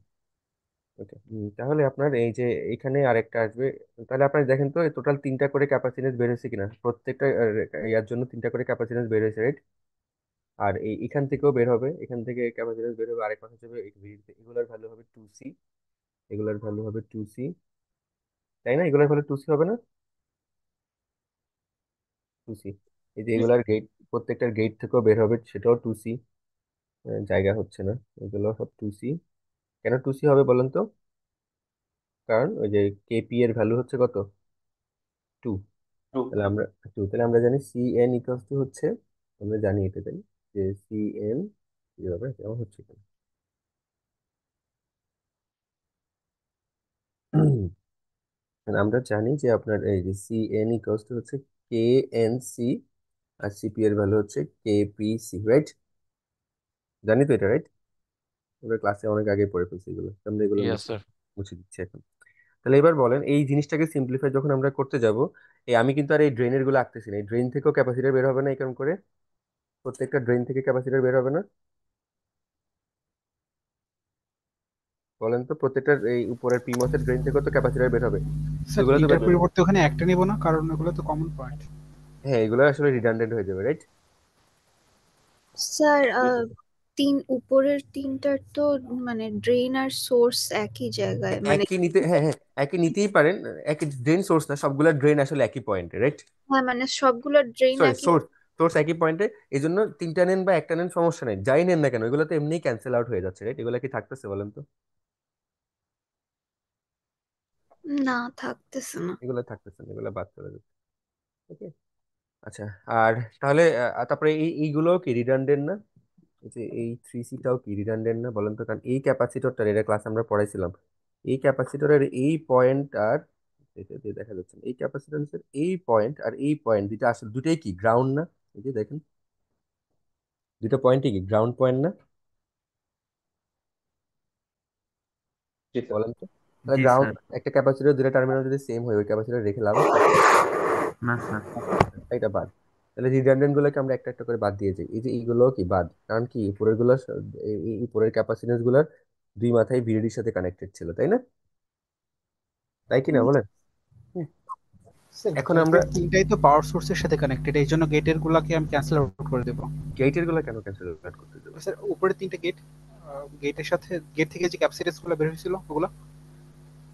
Speaker 1: ওকে, তাহলে আপনার এই যে এখানে আরেকটা আসবে, তাহলে আপনার দেখেন তো টোটাল তিনটা করে ক্যাপাসিটেন্স বের হয়েছে কিনা, প্রত্যেকটা ইয়ার জন্য তিনটা করে ক্যাপাসিটেন্স বের হয়েছে, রাইট? আর এই এখান থেকেও বের হবে, এখান থেকে ক্যাপাসিটেন্স বের হবে, আরেক কথা হিসেবে এগুলোর ভ্যালু হবে 2C, এগুলোর ভ্যালু হবে 2C, তাই না? এগুলোর ভ্যালু 2C হবে না? 2C, এই যে এগুলার গেট, প্রত্যেকটার গেট থেকেও বের হবে, সেটাও 2C, জায়গা হচ্ছে না, এগুলো সব 2C। কেন 2C হবে বলেন তো? কারণ ওই যে কেপি এর ভ্যালু হচ্ছে কত 2, তাহলে আমরা 2, তাহলে আমরা জানি সি এন ইকুয়ালস টু হচ্ছে, আমরা জানি এটা জানি যে সি এন কিভাবে কেমন হচ্ছে কেন। মানে আমরা জানি যে আপনার এই যে সি এন ইকুয়ালস টু হচ্ছে কে এন সি, আর সিপি এর ভ্যালু হচ্ছে কে পি সি, রাইট? জানি তো এটা, রাইট? আমরা ক্লাসে অনেক আগে পড়ে ফেলছি এগুলো, তো আমরা এগুলো
Speaker 3: ইয়েস
Speaker 1: মুছে
Speaker 3: স্যার।
Speaker 1: মুছে দিচ্ছি এখন। তাহলে এবার বলেন এই জিনিসটাকে সিম্পলিফাই যখন আমরা করতে যাব, এই আমি কিন্তু আর এই ড্রেনের গুলো আঁকতেছি না, এই ড্রেন থেকেও ক্যাপাসিটর বের হবে না এরকম করে, প্রত্যেকটা ড্রেন থেকে ক্যাপাসিটর বের হবে না, বলেন তো প্রত্যেকটা এই উপরের পিমসের ড্রেন থেকেও তো ক্যাপাসিটর বের হবে, তো
Speaker 6: স্যার
Speaker 1: এগুলো তো
Speaker 6: তিনটার পরিবর্তে ওখানে একটা নিব না, কারণ এগুলো তো কমন পয়েন্ট।
Speaker 1: হ্যাঁ এগুলো আসলে রিডান্ডেন্ট হয়ে যাবে, রাইট?
Speaker 5: স্যার উপরের তিনটার তো মানে ড্রেন আর সোর্স একই জায়গায়, মানে
Speaker 1: একই নিতে, হ্যাঁ হ্যাঁ একই নিতেই পারেন, একই ড্রেন সোর্স না, সবগুলা ড্রেন আসলে একই পয়েন্টে, রাইট?
Speaker 5: হ্যাঁ মানে সবগুলো ড্রেন
Speaker 1: সরি,
Speaker 5: একই।
Speaker 1: সোর্স, সোর্স একই পয়েন্টে, এই জন্য তিনটা নেন বা একটা নেন সমস্যা নেই, যাই নেন না কেন এগুলো তো এমনিই ক্যান্সেল আউট হয়ে যাচ্ছে, রাইট? এগুলো কি থাকতেছে বলেন তো?
Speaker 5: না থাকতেছে না।
Speaker 1: এগুলো থাকতেছে না, এগুলো বাদ চলে যাচ্ছে, ওকে। আচ্ছা, আর তাহলে তারপরে এইগুলো কি রিডান্ডেন্ট না? এই যে এই 3C-টাও কি রিডান্ডেন্ট না বলেন তো? কারণ এই ক্যাপাসিটরটা, এটা ক্লাস আমরা পড়াইছিলাম, এই ক্যাপাসিটরের এই পয়েন্ট আর এটা দিয়ে দেখা যাচ্ছে না। এই ক্যাপাসিট্যান্সের এই পয়েন্ট আর এই পয়েন্ট দুটো আসলে দুটোই কি গ্রাউন্ড না? এই যে দেখেন, দুটো পয়েন্টই কি গ্রাউন্ড পয়েন্ট না?
Speaker 2: জি স্যার।
Speaker 1: বলেন তো। তাহলে
Speaker 8: জি
Speaker 1: গ্রাউন্ড,
Speaker 8: স্যার।
Speaker 1: একটা ক্যাপাসিটর দুটো টার্মিনাল যদি সেম হয়, ওই ক্যাপাসিটর রেখে লাভ আছে?
Speaker 8: না স্যার।
Speaker 1: এটা বাদ। তাহলে রিডান্ডেন্ট গুলোকে আমরা একটা একটা করে বাদ দিয়ে যাই। এই যে এইগুলো কি বাদ, কারণ কি উপরের গুলো এই উপরের ক্যাপাসিট্যান্স গুলোর দুই মাথায় ভিডিডির সাথে কানেক্টেড ছিল, তাই না? তাই কি না বলেন? হুম।
Speaker 6: স্যার
Speaker 1: এখন আমরা
Speaker 6: গেটের তিনটাই তো পাওয়ার সোর্সের সাথে কানেক্টেড, এই জন্য গেটের গুলাকে আমি ক্যান্সেল আউট করে দেবো।
Speaker 1: গেটের গুলো কেন ক্যান্সেল করতে দেবো?
Speaker 6: স্যার উপরে তিনটে গেট, গেটের সাথে গেট থেকে যে ক্যাপাসিট্যান্স গুলো বের হয়েছিল ওগুলো।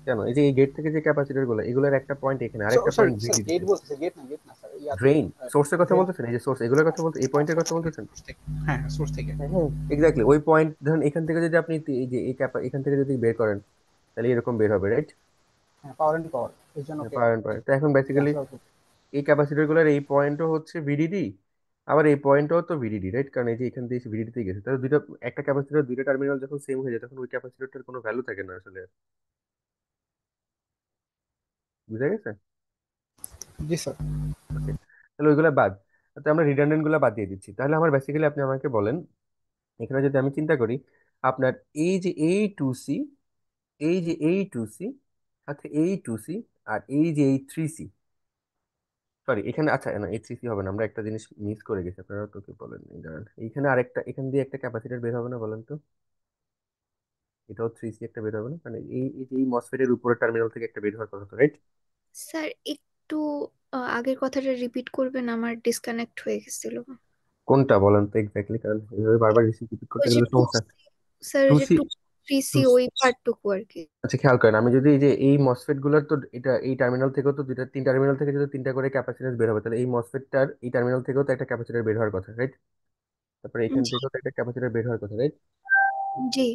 Speaker 1: কেন? এই যে এই গেট থেকে যে ক্যাপাসিটর গুলো, এগুলোর একটা পয়েন্ট এখানে, আরেকটা
Speaker 6: সরি
Speaker 1: পয়েন্ট
Speaker 6: স্যার,
Speaker 1: ভিডিডিতে।
Speaker 6: গেট বলতেছে, গেট না, গেট না স্যার, ইয়াতে
Speaker 1: ড্রেন, সোর্সের কথা
Speaker 6: ড্রেন।
Speaker 1: বলতেছেন? এই যে সোর্স, এগুলোর কথা বলতে, এই পয়েন্টের কথা বলতেছেন?
Speaker 6: হ্যাঁ সোর্স থেকে।
Speaker 1: হ্যাঁ হ্যাঁ, এক্স্যাক্টলি ওই পয়েন্ট। ধরুন এখান থেকে যদি আপনি এই যে এই এখান থেকে যদি বের করেন, তাহলে এরকম বের হবে, রাইট?
Speaker 6: হ্যাঁ পাওয়ার এন্ড পাওয়ার, এই জন্য
Speaker 1: পারেন পারেন। তো এখন বেসিক্যালি
Speaker 6: ক্যান্সেল আউট।
Speaker 1: এই ক্যাপাসিটর গুলোর এই পয়েন্টও হচ্ছে ভিডিডি, আবার এই পয়েন্টও তো ভিডিডি, রাইট? কারণ এই যে এখান থেকে ভিডিডিতে গেছে, তাহলে দুটো, একটা ক্যাপাসিটর দুইটা টার্মিনাল যখন সেম হয়ে যায়, তখন ওই ক্যাপাসিটরটার কোনো ভ্যালু থাকে না আসলে। বুঝা গেছে?
Speaker 6: জি স্যার।
Speaker 1: ওকে, তাহলে ওইগুলো বাদ। তো আমরা রিডান্ডেন্ট গুলো বাদ দিয়ে দিচ্ছি। তাহলে আমার বেসিক্যালি আপনি আমাকে বলেন, এখানে যদি আমি চিন্তা করি, আপনার এই যে A2C, এই যে A2C, সাথে A2C, আর এই যে A3C, সরি এখানে, আচ্ছা না A3C হবে না, আমরা একটা জিনিস মিস করে গেছি, আপনারা তো কি বলেন এই দাঁড়ান, এইখানে আরেকটা, এখান দিয়ে একটা ক্যাপাসিটর বের হবে না বলেন তো? এটাও 3C একটা বের হবে না? কারণ এই যে এই মসফেটের উপরের টার্মিনাল থেকে একটা বের হওয়ার কথা তো, রাইট?
Speaker 5: স্যার একটু আগের কথাটা রিপিট করবেন, আমার ডিসকানেক্ট হয়ে গেছিল।
Speaker 1: কোনটা বলেন তো এক্স্যাক্টলি, কারণ এইভাবে বারবার রিপিট করতে
Speaker 5: ওই যে
Speaker 1: গেলে
Speaker 5: টু
Speaker 1: সমস্যা।
Speaker 5: স্যার,
Speaker 1: টু
Speaker 5: ওই যে
Speaker 1: সি
Speaker 5: 2 3C ওই পার্টটুকু আর কি।
Speaker 1: আচ্ছা খেয়াল করেন, আমি যদি এই যে এই মসফেট গুলোর তো এটা এই টার্মিনাল থেকেও তো দুইটা, তিন টার্মিনাল থেকে যদি তিনটা করে ক্যাপাসিট্যান্স বের হবে, তাহলে এই মসফেটটার এই টার্মিনাল থেকেও তো একটা ক্যাপাসিটর বের হওয়ার কথা, রাইট? তারপরে এখান
Speaker 5: জি
Speaker 1: থেকেও তো একটা ক্যাপাসিটর বের হওয়ার কথা, রাইট?
Speaker 5: জি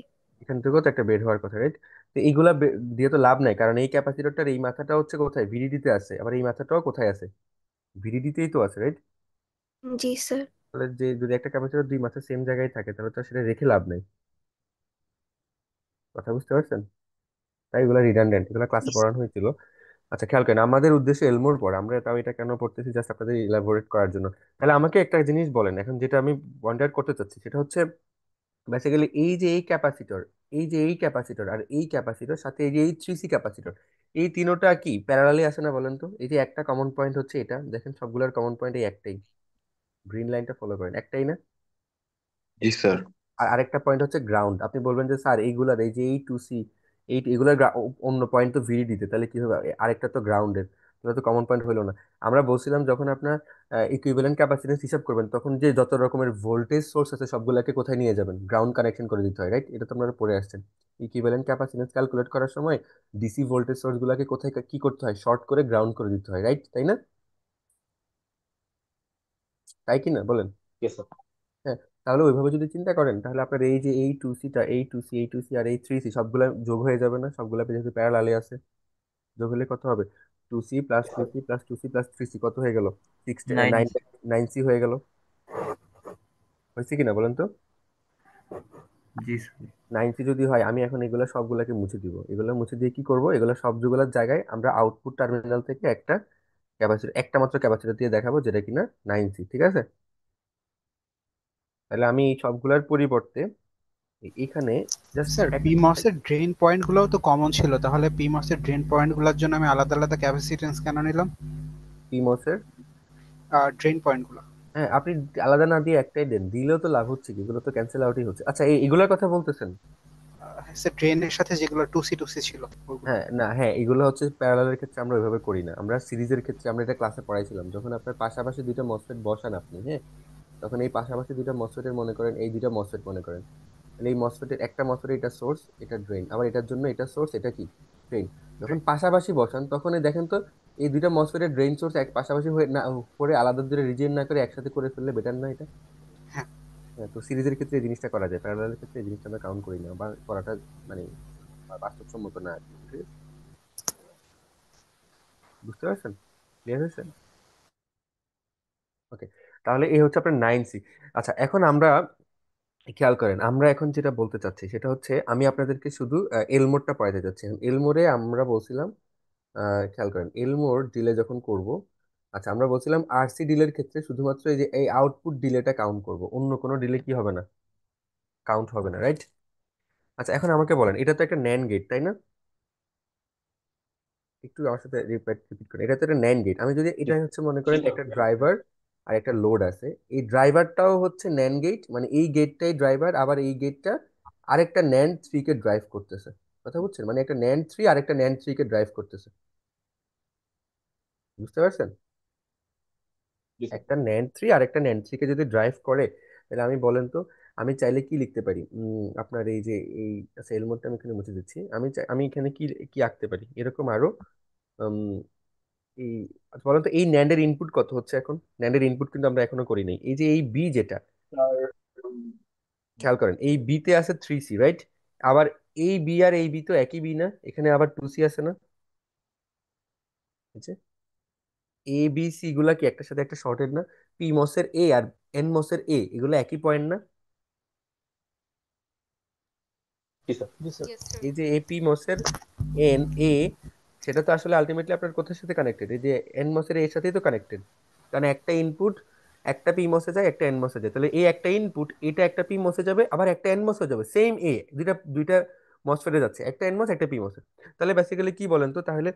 Speaker 1: এখান থেকেও তো একটা বের হওয়ার কথা, রাইট? তো এইগুলা দিয়ে তো লাভ নাই, কারণ এই ক্যাপাসিটরটার এই মাথাটা হচ্ছে কোথায়, ভিডিডিতে আছে, আবার এই মাথাটাও কোথায় আছে, ভিডিডিতেই তো আছে, রাইট?
Speaker 5: জি স্যার।
Speaker 1: তাহলে যে যদি একটা ক্যাপাসিটর দুই মাথা সেম জায়গায় থাকে, তাহলে তো সেটা রেখে লাভ নেই। কথা বুঝতে পারছেন? তাই এগুলো রিডান্ডেন্ট, এগুলো ক্লাসে পড়ানো হয়েছিল। আচ্ছা খেয়াল করেন, আমাদের উদ্দেশ্য এলমোর পড়া, আমরা তাও এটা কেন পড়তেছি, জাস্ট আপনাদের ইলাবোরেট করার জন্য। তাহলে আমাকে একটা জিনিস বলেন এখন, যেটা আমি পয়েন্ট আউট করতে চাচ্ছি, সেটা হচ্ছে বেসিক্যালি এই যে এই ক্যাপাসিটর, এই যে এই ক্যাপাসিটর আর এই ক্যাপাসিটর, সাথে এই যে এই 3C ক্যাপাসিটর, এই তিনোটা কি প্যারালালি আসে না বলেন তো? এই যে একটা কমন পয়েন্ট হচ্ছে এটা, দেখেন সবগুলোর কমন পয়েন্ট এই একটাই, গ্রিন লাইনটা ফলো করেন, একটাই না?
Speaker 7: জি স্যার।
Speaker 1: আর আরেকটা পয়েন্ট হচ্ছে গ্রাউন্ড। আপনি বলবেন যে স্যার এইগুলার, এই যে এই 2C, এগুলার অন্য পয়েন্ট তো ভিডি দিতে, তাহলে কি হবে? আরেকটা তো গ্রাউন্ডের, তাহলে তো কমন পয়েন্ট হলো না। আমরা বলছিলাম যখন আপনার ইকুইভ্যালেন্ট ক্যাপাসিট্যান্স হিসাব করবেন, তখন যে যত রকমের ভোল্টেজ সোর্স আছে সবগুলোকে কোথায় নিয়ে যাবেন? গ্রাউন্ড কানেকশন করে দিতে হয়, রাইট? এটা তো আপনারা পড়ে আসছেন। ইকুইভ্যালেন্ট ক্যাপাসিট্যান্স ক্যালকুলেট করার সময় ডিসি ভোল্টেজ সোর্স গুলাকে কোথায় কি করতে হয়? শর্ট করে গ্রাউন্ড করে দিতে হয়, রাইট? তাই না? তাই কি না বলেন?
Speaker 2: Yes sir.
Speaker 1: হ্যাঁ। তাহলে ওইভাবে যদি চিন্তা করেন, তাহলে আপনার এই যে এই 2Cটা, এই 2C আর এই 3C সবগুলা যোগ হয়ে যাবে না? সবগুলা যেহেতু প্যারালালে আছে, যোগ হলে কত হবে? 2C plus 2C plus 2C plus 3C কত হয়ে গেল? Six,
Speaker 8: nine.
Speaker 1: নাইন, 9C হয়ে গেল। হয়েছে কিনা বলেন তো?
Speaker 8: জি স্যার।
Speaker 1: 9C যদি হয়, আমি এখন এগুলো সবগুলাকে মুছে দিব। এগুলো মুছে দিয়ে কি করব? এগুলো সবগুলোর জায়গায় আমরা আউটপুট টার্মিনাল থেকে একটা ক্যাপাসিটর, একটা মাত্র ক্যাপাসিটর দিয়ে দেখাবো, যেটা কিনা 9C, ঠিক আছে? তাহলে আমি এই সবগুলোর পরিবর্তে এখানে জাস্ট
Speaker 6: স্যার পিমস এর ড্রেন পয়েন্ট গুলোও তো কমন ছিল, তাহলে পিমস এর ড্রেন পয়েন্ট গুলোর জন্য আমি আলাদা আলাদা ক্যাপাসিট্যান্স কেন নিলাম?
Speaker 1: পিমোসের,
Speaker 6: ড্রেন পয়েন্ট গুলো।
Speaker 1: হ্যাঁ আপনি আলাদা না দিয়ে একটাই দেন, দিলেও তো লাভ হচ্ছে কি, এগুলো তো ক্যান্সেল আউটই হচ্ছে। আচ্ছা এগুলোর কথা বলতেছেন?
Speaker 6: স্যার ড্রেনের সাথে যেগুলো 2C ছিল ওগুলো।
Speaker 1: হ্যাঁ না, হ্যাঁ এগুলো হচ্ছে প্যারালালের ক্ষেত্রে আমরা ওইভাবে করি না, আমরা সিরিজের ক্ষেত্রে, আমরা এটা ক্লাসে পড়াইছিলাম, যখন আপনার পাশাপাশি দুইটা মসফেট বসান আপনি, হ্যাঁ, তখন এই পাশাপাশি দুইটা মসফেটের মনে করেন, এই দুইটা মসফেট মনে করেন, তাহলে এই মসফেটের একটা মসফেটের এটা সোর্স, এটা ড্রেন, আবার এটার জন্য এটা সোর্স, এটা কি ড্রেন। যখন পাশাপাশি বসান, তখন এই দেখেন তো, এই দুইটা মসফেটের ড্রেন সোর্স এক পাশাপাশি হয়ে না, করে আলাদা দূরে রিজিয়ন না করে একসাথে করে ফেললে বেটার না এটা?
Speaker 6: হ্যাঁ।
Speaker 1: হ্যাঁ, তো সিরিজের ক্ষেত্রে এই জিনিসটা করা যায়, প্যারালালের ক্ষেত্রে এই জিনিসটা আমরা কাউন্ট করি না, বা করাটা মানে বাস্তবসম্মত না আর কি, ঠিক আছে? বুঝতে পারছেন? ক্লিয়ার হয়েছে? ওকে, তাহলে এই হচ্ছে আপনার 9C। আচ্ছা, এখন আমরা খেয়াল করেন, আমরা এখন যেটা বলতে চাচ্ছি সেটা হচ্ছে আমি আপনাদেরকে শুধু এলমোরটা পড়াতে চাচ্ছি। এলমোরে আমরা বলছিলাম, খেয়াল করেন এলমোর ডিলে যখন করব, আচ্ছা আমরা বলছিলাম আরসি ডিলের ক্ষেত্রে শুধুমাত্র এই যে এই আউটপুট ডিলেটা কাউন্ট করব, অন্য কোনো ডিলে কি হবে না, কাউন্ট হবে না, রাইট? আচ্ছা, এখন আমাকে বলেন, এটা তো একটা ন্যান্ড গেট, তাই না? একটু আমার সাথে রিপিট রিপিট করেন, এটা তো একটা ন্যান্ড গেট। আমি যদি
Speaker 2: জি
Speaker 1: এটা হচ্ছে মনে করেন
Speaker 2: স্যার।
Speaker 1: একটা ড্রাইভার আর একটা লোড আছে, এই ড্রাইভারটাও হচ্ছে ন্যান্ড গেট, মানে এই গেটটাই ড্রাইভার, আবার এই গেটটা আরেকটা ন্যান্ড থ্রি কে ড্রাইভ করতেছে। কথা বুঝছেন? মানে একটা ন্যান্ড থ্রি আর একটা ন্যান্ড থ্রি কে ড্রাইভ করতেছে। বুঝতে পারছেন?
Speaker 2: জি স্যার।
Speaker 1: একটা ন্যান্ড থ্রি আর একটা ন্যান্ড থ্রি কে যদি ড্রাইভ করে, তাহলে আমি বলেন তো, আমি চাইলে কি লিখতে পারি? আপনার এই যে এই সেল মোডটা আমি এখানে মুছে দিচ্ছি, আমি এখানে কি কি আঁকতে পারি এরকম আরো? উম, এই আচ্ছা বলেন তো, এই ন্যান্ডের ইনপুট কত হচ্ছে এখন? ন্যান্ডের ইনপুট কিন্তু আমরা এখনো করি নাই। এই যে এই বি যেটা,
Speaker 2: স্যার
Speaker 1: খেয়াল করেন এই বি তে আছে 3C, রাইট? আবার এই বি আর এই বি তো একই বি না, এখানে আবার 2C আছে না? বুঝছে? এ বি সি গুলা কি একটার সাথে একটা শর্টেড না? পি মসের এ আর এন মসের এ এগুলো একই পয়েন্ট না?
Speaker 2: জি স্যার।
Speaker 5: Yes sir.
Speaker 1: এই যে এপি মসের এন এ, সেটা তো আসলে আলটিমেটলি আপনার কোথার সাথে কানেক্টেড? এই যে এন মসের এর সাথেই তো কানেক্টেড, কারণ একটা ইনপুট একটা পি মসে যায়, একটা এন মসে যায়। তাহলে এই একটা ইনপুট, এটা একটা পি মসে যাবে, আবার একটা এন মসে যাবে, সেম এ দুইটা দুইটা মসফেটে যাচ্ছে, একটা এন মস একটা পি মসে। তাহলে বেসিক্যালি কি বলেন তো, তাহলে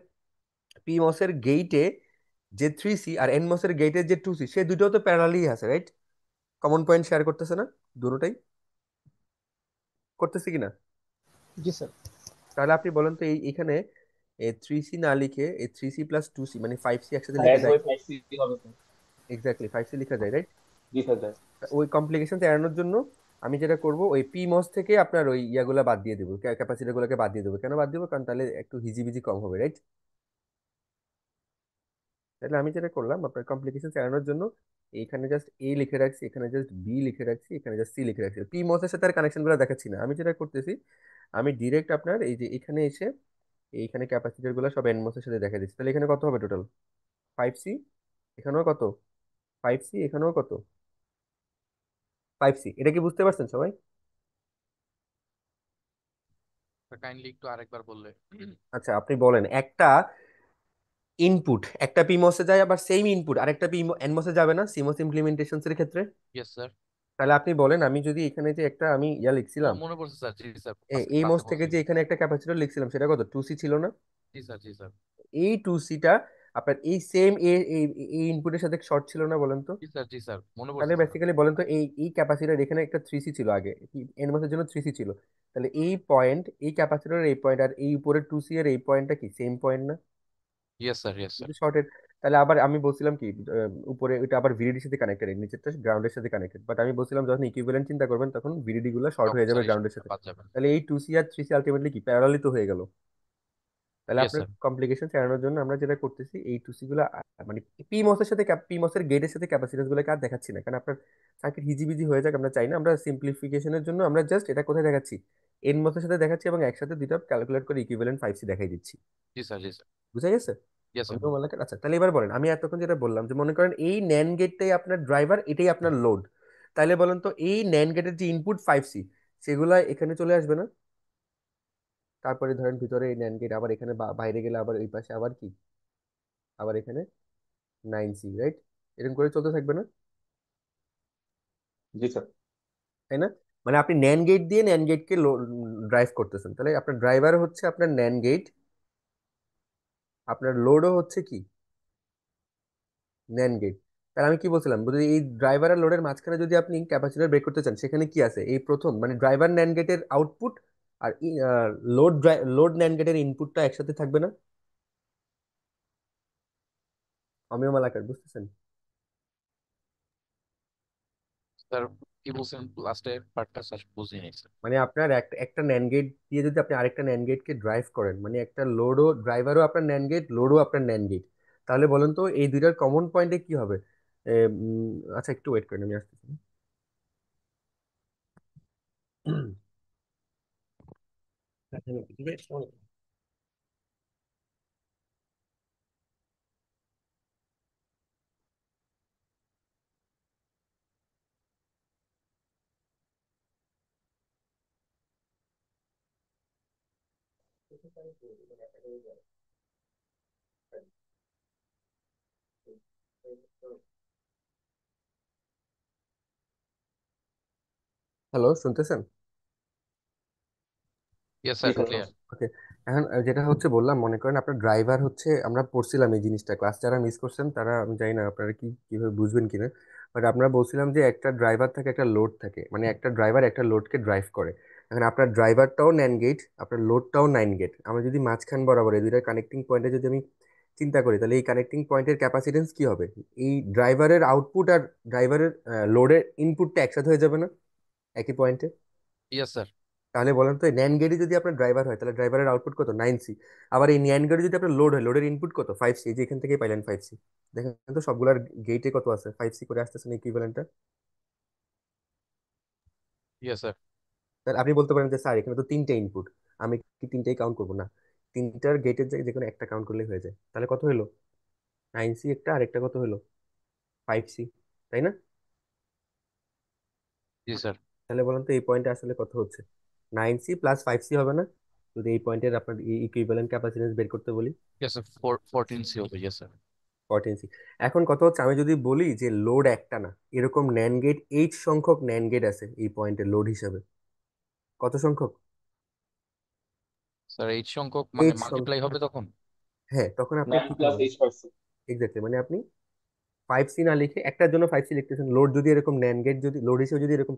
Speaker 1: পি মসের গেইটে যে 3C আর এন মসের গেইটে যে 2C, সে দুটো তো প্যারালালি আছে, রাইট? কমন পয়েন্ট শেয়ার করতেছে না দুটোটাই? করতেছে কিনা?
Speaker 6: জি স্যার।
Speaker 1: তাহলে আপনি বলেন তো, এখানে 3C না লিখে এই 3C প্লাস 2C মানে 5C একসাথে
Speaker 2: হ্যাঁ
Speaker 1: লিখে
Speaker 2: এক
Speaker 1: যায়?
Speaker 2: বাই 5C হবে স্যার।
Speaker 1: এক্স্যাক্টলি 5C লেখা যায়, রাইট?
Speaker 2: জি স্যার যায়।
Speaker 1: ওই কমপ্লিকেশন এড়ানোর জন্য আমি যেটা করব, ওই পি মস থেকে আপনার ওই ইয়াগুলা বাদ দিয়ে দেবো, ক্যাপাসিটর গুলোকে বাদ দিয়ে দেবো। কেন বাদ দেবো? কারণ তাহলে একটু হিজিবিজি কম হবে, রাইট? তাহলে আমি যেটা করলাম আপনার কমপ্লিকেশন এড়ানোর জন্য, এইখানে জাস্ট এ লিখে রাখছি, এখানে জাস্ট বি লিখে রাখছি, এখানে জাস্ট সি লিখে রাখছি। পি মসের সাথে আর কানেকশন গুলো দেখাচ্ছি না। আমি যেটা করতেছি, আমি ডিরেক্ট আপনার এই যে এখানে এসে এইখানে ক্যাপাসিটর গুলো সব এন মসের সাথে দেখা দিচ্ছি। তাহলে এখানে কত হবে টোটাল? 5C, এখানেও কত? 5C, এখানেও কত? 5C। এটা কি বুঝতে পারছেন সবাই?
Speaker 3: কাইন্ডলি একটু আরেকবার বললে।
Speaker 1: আচ্ছা, আপনি বলেন, একটা ইনপুট একটা পিমোসে যায়, আবার সেম ইনপুট আরেকটা পি এনমোসে যাবে না সিমোস ইমপ্লিমেন্টেশনস এর ক্ষেত্রে?
Speaker 3: Yes sir.
Speaker 1: তাহলে আপনি বলেন, আমি যদি এখানে যে একটা আমি ইয়া লিখছিলাম,
Speaker 3: মনে পড়ছে স্যার, জি স্যার,
Speaker 1: এই মোস
Speaker 3: ক্লাসে
Speaker 1: থেকে
Speaker 3: বলছি।
Speaker 1: যে এখানে একটা ক্যাপাসিটর লিখছিলাম, সেটা কত? 2C ছিল না?
Speaker 3: জি স্যার, জি স্যার।
Speaker 1: এই 2Cটা আপনার এই সেম এই ইনপুটের সাথে শর্ট ছিল না, বলেন তো?
Speaker 3: জি স্যার, জি স্যার, মনে
Speaker 1: তাহলে
Speaker 3: পড়ছে স্যার।
Speaker 1: বেসিক্যালি বলেন তো, এই ক্যাপাসিটর এখানে একটা 3C ছিল আগে, এনমোসের জন্য 3C ছিল। তাহলে এই পয়েন্ট, এই ক্যাপাসিটরের এই পয়েন্ট আর এই উপরের 2C এর এই পয়েন্টটা কি সেম পয়েন্ট না?
Speaker 3: Yes sir, yes sir.
Speaker 1: কিন্তু শর্টেড। তাহলে আবার আমি বলছিলাম কি, উপরে ওইটা আবার ভিডিডির সাথে কানেক্টেড, নিচেরটা গ্রাউন্ডের সাথে কানেক্টেড। বাট আমি বলছিলাম যখন ইকুইভ্যালেন্ট চিন্তা করবেন তখন ভিডিডি গুলো শর্ট
Speaker 3: তখন
Speaker 1: হয়ে যাবে
Speaker 3: স্যার
Speaker 1: গ্রাউন্ডের
Speaker 3: এইসবটা
Speaker 1: সাথে।
Speaker 3: বাদ যাবেন।
Speaker 1: তাহলে এই 2C আর 3C আলটিমেটলি কি প্যারালালি তো হয়ে গেল। তাহলে
Speaker 3: ইয়েস
Speaker 1: আপনার
Speaker 3: স্যার।
Speaker 1: কমপ্লিকেশন এড়ানোর জন্য আমরা যেটা করতেছি, এই 2C গুলো মানে পি মসের সাথে পি মসের গেটের সাথে ক্যাপাসিট্যান্স গুলোকে আর দেখাচ্ছি না, কারণ আপনার সার্কিট হিজিবিজি হয়ে যাক, আমরা চাই না। আমরা সিম্পলিফিকেশনের জন্য আমরা জাস্ট এটা কোথায় দেখাচ্ছি, এন মসের সাথে দেখাচ্ছি, এবং একসাথে দুইটা ক্যালকুলেট করে ইকুইভ্যালেন্ট 5C দেখাই দিচ্ছি।
Speaker 3: জি স্যার, জি স্যার।
Speaker 1: বুঝা গেছে?
Speaker 3: Yes sir.
Speaker 1: অন্য মালাকার। আচ্ছা, তাহলে এবার বলেন, আমি এতক্ষণ যেটা বললাম যে মনে করেন এই ন্যান গেটটাই আপনার ড্রাইভার, এটাই আপনার লোড। তাহলে বলেন তো, এই ন্যান গেটের যে ইনপুট 5C, সেগুলা এখানে চলে আসবে না? তারপরে ধরেন ভিতরে এই ন্যান গেট, আবার এখানে বাইরে গেলে আবার এই পাশে আবার কি, আবার এখানে 9C, রাইট? এরকম করে চলতে থাকবে না?
Speaker 2: জি স্যার।
Speaker 1: তাই না? মানে আপনি ন্যান গেট দিয়ে ন্যান গেটকে ড্রাইভ করতেছেন, তাহলে আপনার ড্রাইভার হচ্ছে আপনার ন্যান গেট, আপনার লোডও হচ্ছে কি, নেন গেট। তাহলে আমি কি বলছিলাম, যদি এই ড্রাইভার আর লোডের মাঝখানে যদি আপনি ক্যাপাসিটর ব্রেক করতে চান, সেখানে কি আছে? এই প্রথম মানে ড্রাইভার ন্যান গেটের আউটপুট আর লোড লোড ন্যান গেটের ইনপুটটা একসাথে থাকবে না? অমিয় মালাকার, বুঝতেছেন?
Speaker 3: স্যার কি বলছেন লাস্টের পার্টটা স্যার বুঝিনি স্যার।
Speaker 1: মানে আপনার একটা একটা ন্যান গেট দিয়ে যদি আপনি আরেকটা ন্যান গেটকে ড্রাইভ করেন, মানে একটা লোডও ড্রাইভারও আপনার ন্যান গেট, লোডও আপনার ন্যান গেট, তাহলে বলেন তো এই দুইটার কমন পয়েন্টে কি হবে? এ, আচ্ছা একটু ওয়েট করেন, আমি আসতেছি। হ্যালো, শুনতেছেন?
Speaker 3: ইয়েস
Speaker 2: জি
Speaker 3: স্যার,
Speaker 2: স্যার।
Speaker 3: ক্লিয়ার।
Speaker 1: ওকে। এখন যেটা হচ্ছে বললাম, মনে করেন আপনার ড্রাইভার হচ্ছে, আমরা পড়ছিলাম এই জিনিসটা, ক্লাস যারা মিস করছেন তারা, আমি জানি না আপনারা কিভাবে বুঝবেন কিনা, বাট আমরা বলছিলাম যে একটা ড্রাইভার থাকে, একটা লোড থাকে, মানে একটা ড্রাইভার একটা লোডকে ড্রাইভ করে। এখন আপনার ড্রাইভারটাও 9 গেট, আপনার লোডটাও 9 গেট। আমরা যদি মাঝখান বরাবর এই দুইটা কানেক্টিং পয়েন্টে যদি আমি চিন্তা করি, তাহলে এই কানেক্টিং পয়েন্টের ক্যাপাসিটেন্স কি হবে? এই ড্রাইভারের আউটপুট আর ড্রাইভারের লোডের ইনপুটটা একসাথে হয়ে যাবে না একই পয়েন্টে?
Speaker 3: Yes sir.
Speaker 1: তাহলে বলেন তো, এই ন্যান গেটে যদি আপনার ড্রাইভার হয় তাহলে ড্রাইভারের আউটপুট কত? 9C। আবার এই ন্যান গেটে যদি আপনার লোড হয়, লোডের ইনপুট কত? 5C। যে এখান থেকে পাইলেন 5C। দেখেন তো সবগুলার গেটে কত আছে, 5C করে আসতেছে না ইকুইভ্যালেন্টটা?
Speaker 3: Yes sir.
Speaker 1: তাহলে আপনি বলতে পারেন যে স্যার এখানে তো তিনটে ইনপুট, আমি কি তিনটেই কাউন্ট করবো? না, তিনটার গেটের জায়গায় যে কোনো একটা কাউন্ট করলেই হয়ে যায়। তাহলে কত হলো? 9C একটা, আর একটা কত হলো? 5C, তাই না?
Speaker 3: জি স্যার।
Speaker 1: তাহলে বলেন তো এই পয়েন্টে আসলে কত হচ্ছে? 9C প্লাস 5C হবে না, যদি এই পয়েন্টের আপনার ইকুইভ্যালেন্ট ক্যাপাসিটেন্স বের করতে বলি?
Speaker 3: ইয়েস স্যার, 14C হবে। Yes sir.
Speaker 1: 14C। এখন কত হচ্ছে, আমি যদি বলি যে লোড একটা না, এরকম ন্যান গেট এইচ সংখ্যক ন্যান গেট আছে এই পয়েন্টে লোড হিসাবে, কত সংখ্যক?
Speaker 3: স্যার 8 সংখ্যক মানে
Speaker 1: এইচ সংখ্যক।
Speaker 3: মাল্টিপ্লাই হবে তখন?
Speaker 1: হ্যাঁ, তখন আপনি
Speaker 2: নাইন
Speaker 1: কি
Speaker 2: প্লাস
Speaker 1: করবেন?
Speaker 2: এইট পার্সি।
Speaker 1: এক্স্যাক্টলি, মানে আপনি 5C না লিখে একটার জন্য 5C লিখতেছেন। লোড যদি এরকম ন্যান গেট, যদি লোড হিসেবে যদি এরকম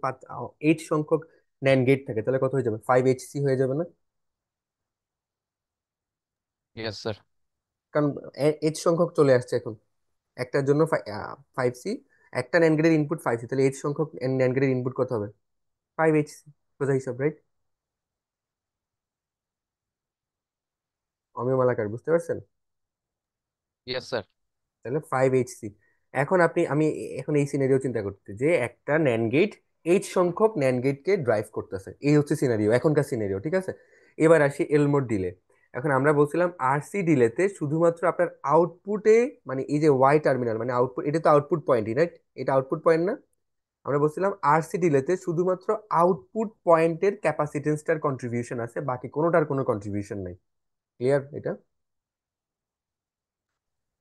Speaker 1: 8 সংখ্যক ন্যান গেট থাকে, তাহলে কত হয়ে যাবে? 5HC হয়ে যাবে না?
Speaker 3: Yes sir.
Speaker 1: কারণ এইচ সংখ্যক চলে আসছে এখন, একটার জন্য 5C, একটা ন্যান গেটের ইনপুট 5C, তাহলে এইচ সংখ্যক ন্যান গেটের ইনপুট কত হবে? 5HC। সোজা হিসাব, রাইট? অমিয় মালাকার, বুঝতে পারছেন?
Speaker 3: Yes sir.
Speaker 1: তাহলে 5HC। এখন আমি এখন এই সিনারিও চিন্তা করতে, যে একটা ন্যান গেট এইচ সংখ্যক ন্যান গেটকে ড্রাইভ করতেছে, এই হচ্ছে সিনারিও, এখনকার সিনারিও, ঠিক আছে? এবার আসি এলমোর ডিলে। এখন আমরা বলছিলাম আরসি ডিলেতে শুধুমাত্র আপনার আউটপুটে, মানে এই যে ওয়াই টার্মিনাল, মানে আউটপুট, এটা তো আউটপুট পয়েন্টই, রাইট? এটা আউটপুট পয়েন্ট না? আমরা বলছিলাম আরসি ডিলেতে শুধুমাত্র আউটপুট পয়েন্টের ক্যাপাসিটেন্সটার কন্ট্রিবিউশন আছে, বাকি কোনোটার কোনো কন্ট্রিবিউশন নাই। ক্লিয়ার এটা?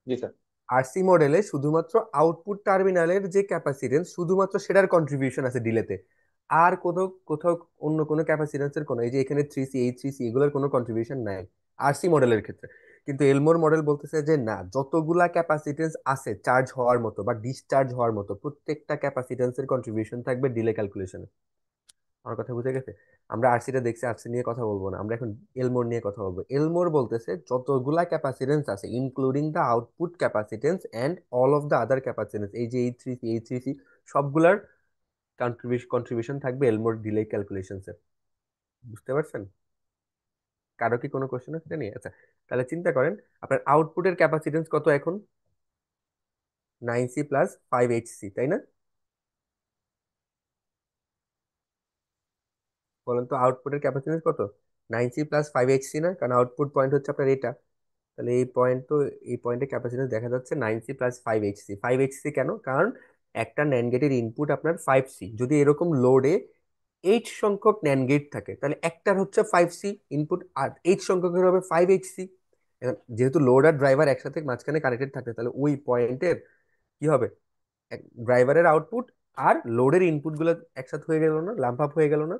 Speaker 2: জি স্যার।
Speaker 1: আরসি মডেলে শুধুমাত্র আউটপুট টার্মিনালের যে ক্যাপাসিটেন্স, শুধুমাত্র সেটার কন্ট্রিবিউশন আছে ডিলেতে। আর কোথাও কোথাও অন্য কোনো ক্যাপাসিটেন্সের কোনো, এই যে এখানে 3C, এই 3C, এগুলোর কোনো কন্ট্রিবিউশন নাই আরসি মডেলের ক্ষেত্রে। কিন্তু এলমোর মডেল বলতেছে যে না, যতগুলা ক্যাপাসিটেন্স আছে চার্জ হওয়ার মতো বা ডিসচার্জ হওয়ার মতো, প্রত্যেকটা ক্যাপাসিটেন্সের কন্ট্রিবিউশন থাকবে ডিলে ক্যালকুলেশনে। আমার কথা বুঝে গেছে? আমরা আরসিটা দেখছি, আরসি নিয়ে কথা বলবো না, আমরা এখন এলমোর নিয়ে কথা বলবো। এলমোর বলতেছে যতগুলা ক্যাপাসিটেন্স আছে, including the output capacitance and all of the other capacitance, এই যে এই থ্রি সি সবগুলার কন্ট্রিবিউশন থাকবে এলমোর ডিলে ক্যালকুলেশনসে। বুঝতে পারছেন? কারো কি কোনো কোশ্চেন আছে এটা নিয়ে? আচ্ছা, তাহলে চিন্তা করেন আপনার আউটপুটের ক্যাপাসিটেন্স কত এখন? 9C প্লাস 5HC, তাই না? বলেন তো আউটপুটের ক্যাপাসিটেন্স কত? 9C প্লাস 5HC না? কারণ আউটপুট পয়েন্ট হচ্ছে আপনার এটা। তাহলে এই পয়েন্ট তো, এই পয়েন্টে ক্যাপাসিট্যান্স দেখা যাচ্ছে 9C প্লাস 5HC। 5HC কেন? কারণ একটা ন্যান গেটের ইনপুট আপনার 5C, যদি এরকম লোডে 8 সংখ্যক ন্যান গেট থাকে, তাহলে একটার হচ্ছে 5C ইনপুট আর 8 সংখ্যকের হবে 5HC। যেহেতু লোড আর ড্রাইভার একসাথে মাঝখানে কানেক্টেড থাকে, তাহলে ওই পয়েন্টের কি হবে? ড্রাইভারের আউটপুট আর লোডের ইনপুট গুলো একসাথে হয়ে গেল না, লাম্প আপ হয়ে গেল না?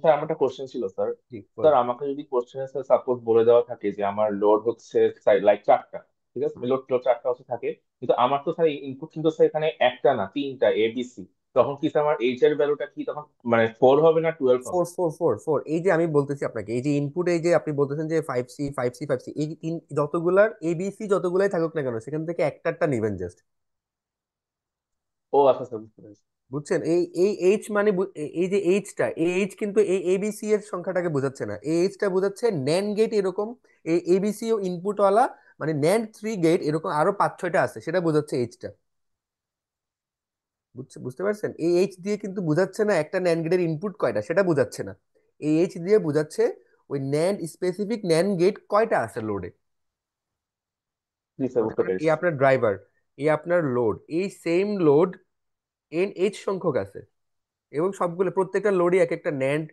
Speaker 2: স্যার আমার একটা কোশ্চেন ছিল স্যার।
Speaker 1: জি
Speaker 2: স্যার
Speaker 1: বলেন।
Speaker 2: আমাকে যদি কোশ্চেনে স্যার সাপোজ বলে দেওয়া থাকে যে আমার লোড হচ্ছে লাইক চারটা, ঠিক আছে, লোড লোড চারটা হচ্ছে থাকে, কিন্তু আমার তো স্যার ইনপুট কিন্তু স্যার এখানে একটা না তিনটা এবিসি, তখন কি স্যার আমার এইচ এর ভ্যালুটা কি তখন মানে 4 হবে না 12 হবে?
Speaker 1: 4 4 4 4, এই যে আমি বলতেছি আপনাকে, এই যে ইনপুট, এই যে আপনি বলতেছেন যে 5C 5C 5C, এই যতগুলার এবিসি যতগুলাই থাকুক না কেন, সেখান থেকে একটা একটা নিবেন জাস্ট।
Speaker 2: ও আচ্ছা স্যার, বুঝতে পেরেছি।
Speaker 1: বুঝছেন? এই এই এইচ মানে এই যে এইচটা, এই এইচ কিন্তু এই এবিসি এর সংখ্যাটাকে বোঝাচ্ছে না, এই এইচটা বোঝাচ্ছে ন্যান্ড গেট এরকম, এই এবিসি ও ইনপুট ওয়ালা, মানে ন্যান্ড 3 গেট এরকম আরো 5 6টা আছে, সেটা বোঝাচ্ছে এইচটা। বুঝতে পারছেন? এই এইচ দিয়ে কিন্তু বোঝাচ্ছে না একটা ন্যান্ড গেটের ইনপুট কয়টা, সেটা বোঝাচ্ছে না। এই এইচ দিয়ে বোঝাচ্ছে ওই ন্যান্ড, স্পেসিফিক ন্যান্ড গেট কয়টা আছে লোডে।
Speaker 2: জি স্যার,
Speaker 1: মনে
Speaker 2: বুঝতে
Speaker 1: করেন এই
Speaker 2: পেরেছি।
Speaker 1: আপনার ড্রাইভার, এই আপনার লোড, এই সেম লোড এইচ সংখ্যক আছে, এবং সবগুলো প্রত্যেকটা লোডই এক একটা ন্যান্ড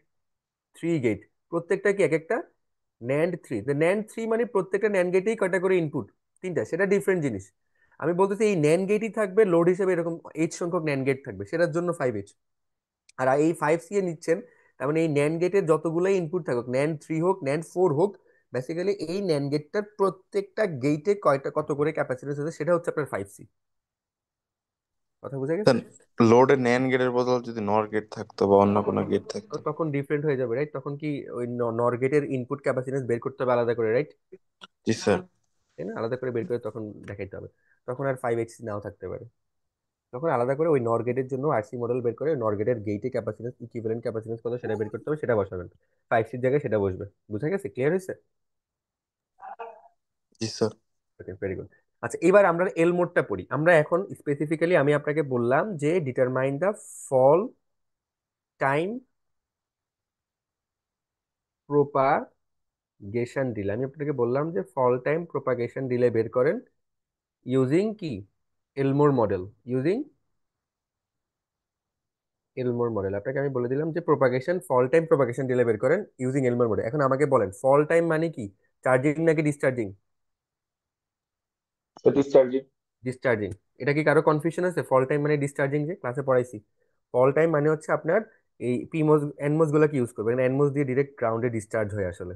Speaker 1: 3 গেট, প্রত্যেকটা কি এক একটা ন্যান্ড থ্রি, ন্যান্ড থ্রি মানে প্রত্যেকটা ন্যান্ড গেটেই কয়টা করে ইনপুট? তিনটা, সেটা ডিফারেন্ট জিনিস। আমি বলতেছি এই ন্যান্ড গেটই থাকবে লোড হিসেবে, এরকম এইচ সংখ্যক ন্যান্ড গেট থাকবে, সেটার জন্য 5H। আর এই 5C এ নিচ্ছেন, তার মানে এই ন্যান্ড গেটের যতগুলোই ইনপুট থাকুক, ন্যান্ড থ্রি হোক ন্যান্ড ফোর হোক, বেসিক্যালি এই ন্যান্ড গেটটার প্রত্যেকটা গেটে কয়টা কত করে ক্যাপাসিটেন্স আছে, সেটা হচ্ছে আপনার 5C। কথা বুঝা গেছে?
Speaker 7: লোডে ন্যান গেটের বদল যদি নর গেট থাকতো বা অন্য কোনো গেট
Speaker 1: তো
Speaker 7: থাকতো।
Speaker 1: তখন ডিফারেন্ট হয়ে যাবে, রাইট? তখন কি ওই নর গেটের ইনপুট ক্যাপাসিটেন্স বের করতে হবে আলাদা করে, রাইট?
Speaker 7: জি স্যার।
Speaker 1: তাই না? আলাদা করে বের করে তখন দেখাইতে হবে। তখন আর 5H নাও থাকতে পারে। তখন আলাদা করে ওই নর গেটের জন্য আরসি মডেল বের করে নর গেটের গেটে ক্যাপাসিটেন্স, ইকুইভ্যালেন্ট ক্যাপাসিটেন্স কত সেটা বের করতে হবে, সেটা বসাবেন। 5Cর জায়গায় সেটা বসবে। বুঝা গেছে? ক্লিয়ার হয়েছে?
Speaker 7: জি স্যার।
Speaker 1: ওকে, ভেরি গুড। আচ্ছা, এবার আমরা এল মোডটা পড়ি। আমরা এখন স্পেসিফিক্যালি আমি আপনাকে বললাম যে determine the fall time propagation delay. আমি আপনাকে বললাম যে ফল টাইম প্রোপাগেশন ডিলে বের করেন ইউজিং কি? এলমোর মডেল। Using এলমোর model. আপনাকে আমি বলে দিলাম যে ফল টাইম প্রোপাগেশন ডিলে বের করেন ইউজিং এলমোর মডেল। এখন আমাকে বলেন ফল টাইম মানে কি? চার্জিং নাকি ডিসচার্জিং?
Speaker 2: ডিসচার্জিং।
Speaker 1: ডিসচার্জিং। এটা কি কারো কনফিউশন আছে? ফল টাইম মানে ডিসচার্জিং, যে ক্লাসে পড়াইছি। ফল টাইম মানে হচ্ছে আপনার এই পিমোস এনমোস গুলো কি ইউজ করবেন, এনমোস দিয়ে ডিরেক্ট গ্রাউন্ডে ডিসচার্জ হয় আসলে।